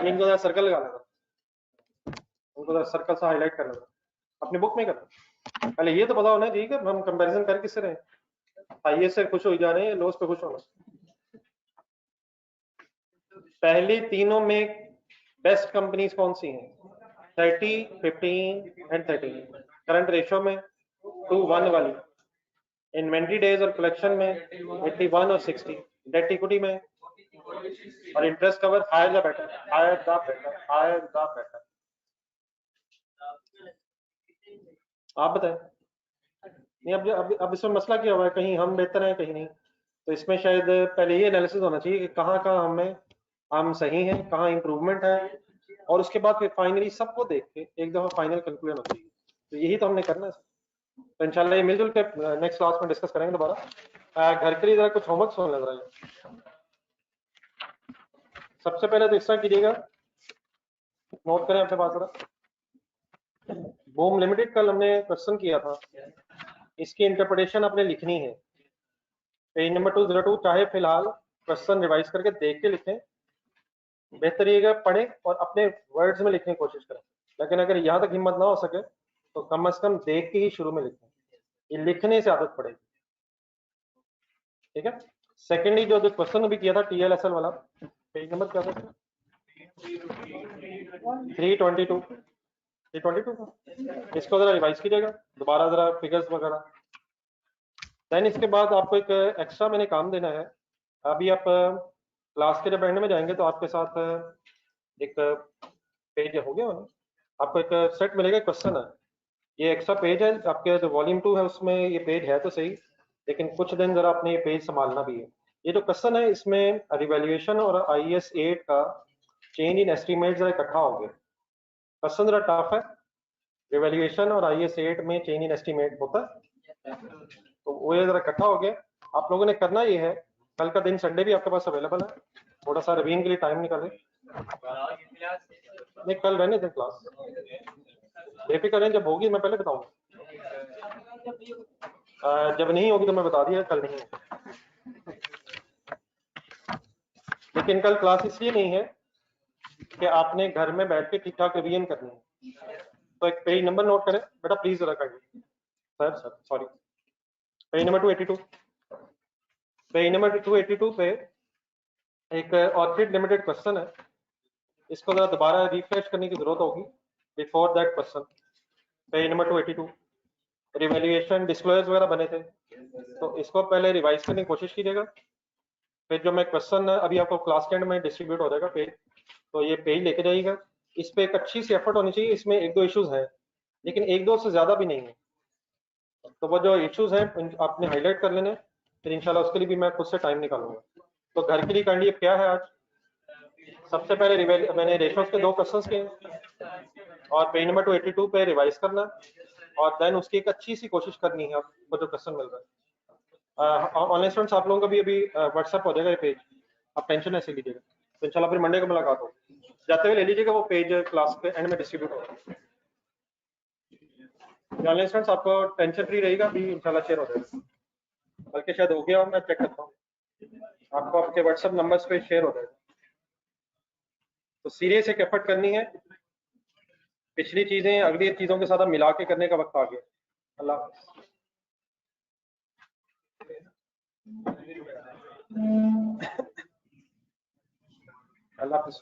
इनको जरा सर्कल लगा लेना, उनको जरा सर्कल से हाईलाइट कर लेना, अपनी बुक में करना, पहले ये तो पता होना चाहिए कि हम कंपैरिजन कर किससे रहे, हाईएस्ट से खुश हो जा रहे हैं, लोएस्ट पे खुश होना। पहले तीनों में बेस्ट कंपनीज कौन सी हैं, 30, 15 एंड 13, करंट रेशियो में 2:1 वाली, इन्वेंट्री डेज और कलेक्शन में 81 और 60, डेट इक्विटी में, और interest cover higher the better, higher the better, higher the better. आप बताएं, नहीं अब इसमें मसला क्या हुआ है, कहीं हम बेहतर हैं कहीं नहीं, तो इसमें शायद पहले ये एनालिसिस होना चाहिए कि कहाँ कहाँ हम सही हैं, कहाँ इंप्रूवमेंट है, और उसके बाद फिर फाइनली सबको देख के एक दफा फाइनल कंक्लूजन होना चाहिए, तो यही तो हमने करना है। तो इंशाल्लाह ये मिलजुल के नेक्स्ट क्लास में डिस्कस करेंगे दोबारा। घर के लिए जरा कुछ होमवर्क होने लग रहा है, सबसे पहले तो इस तरह कीजिएगा, नोट करें अपने पास जरा, बूम लिमिटेड कल हमने क्वेश्चन किया था, इसकी इंटरप्रिटेशन आपने लिखनी है। पेज नंबर 202, चाहे फिलहाल क्वेश्चन रिवाइज करके देख के लिखें, बेहतर ये पढ़ें और अपने वर्ड्स में लिखने की कोशिश करें। लेकिन अगर यहाँ तक हिम्मत ना हो सके तो कम से कम देख के ही शुरू में लिखें, ये लिखने से आदत पड़ेगी। ठीक है। सेकेंडली जो क्वेश्चन अभी किया था TLSL वाला, पेज नंबर क्या था? 322। इसको जरा रिवाइज कीजिएगा दोबारा, जरा फिगर्स वगैरह। देन इसके बाद आपको एक एक्स्ट्रा मैंने काम देना है। अभी आप क्लास के जब एंड में जाएंगे तो आपके साथ एक पेज हो गया ना, आपको एक सेट मिलेगा, क्वेश्चन है, ये एक्स्ट्रा पेज है आपके जो वॉल्यूम 2 है उसमें ये पेज है तो सही, लेकिन कुछ दिन जरा अपने ये पेज संभालना भी है। ये जो क्वेश्चन है इसमें रिवैल्यूएशन और IAS 8 का चेंज इन एस्टीमेट जरा इकट्ठा हो गया। क्वेश्चन जरा टफ है, रिवैल्यूएशन और IAS 8 में चेंज इन एस्टीमेट होता है, तो वो ये जरा इकट्ठा हो गया। आप लोगों ने करना ये है, कल का दिन संडे भी आपके पास अवेलेबल है, थोड़ा सा रिवीजन के लिए टाइम निकालें। नहीं कल रहने दें क्लास, बेफिक्र करें, जब होगी मैं पहले बताऊंगा, जब नहीं होगी तो मैं बता दिया कल नहीं है। लेकिन कल क्लास इसलिए नहीं है कि आपने घर में बैठ के ठीक ठाक रिवीजन करनी है, तो एक पेज नंबर नोट करें बेटा प्लीज जरा कर sir sorry, page number 282। Page number 282 पे एक ऑर्किड लिमिटेड क्वेश्चन है, इसको जरा दोबारा रिफ्रेश करने की जरूरत होगी before that question. Page number 282 revaluation disclosures वगैरह बने थे, तो इसको पहले रिवाइज करने की कोशिश कीजिएगा। फिर जो मैं क्वेश्चन अभी आपको क्लास के एंड में डिस्ट्रीब्यूट हो जाएगा पेज, तो ये पेज लेके जाइएगा, इस पे एक अच्छी सी एफर्ट होनी चाहिए। इसमें एक दो इश्यूज हैं, लेकिन एक दो से ज्यादा भी नहीं है, तो वो जो इश्यूज हैं आपने हाईलाइट कर लेने, फिर इंशाल्लाह उसके लिए भी मैं खुद से टाइम निकालूंगा। तो घर के लिए काइंडली क्या है, आज सबसे पहले मैंने रेशोस के 2 क्वेश्चंस किए और पेज नंबर 282 पे रिवाइज करना, और देन उसकी एक अच्छी सी कोशिश करनी है आपको जो क्वेश्चन मिल रहा है। ऑनलाइन स्टूडेंट्स आप लोगों का भी अभी व्हाट्सएप हो जाएगा ये पेज, आप टेंशन ऐसे लीजिएगा, तो इंशाल्लाह फिर मंडे को मुलाकात हो, जाते हुए ले लीजिएगा वो पेज, क्लास के एंड में डिस्ट्रीब्यूट होगा। ऑनलाइन स्टूडेंट्स आपको टेंशन फ्री रहेगा, अभी इंशाल्लाह शेयर हो जाएगा, बल्कि शायद हो गया, मैं चेक करता हूँ, आपको आपके व्हाट्सएप नंबर्स पे शेयर हो जाएगा। तो सीरियस एक एफर्ट करनी है, पिछली चीजें अगली चीजों के साथ मिला के करने का वक्त आ गया। अल्लाह अल्लाह हाफ़िज़।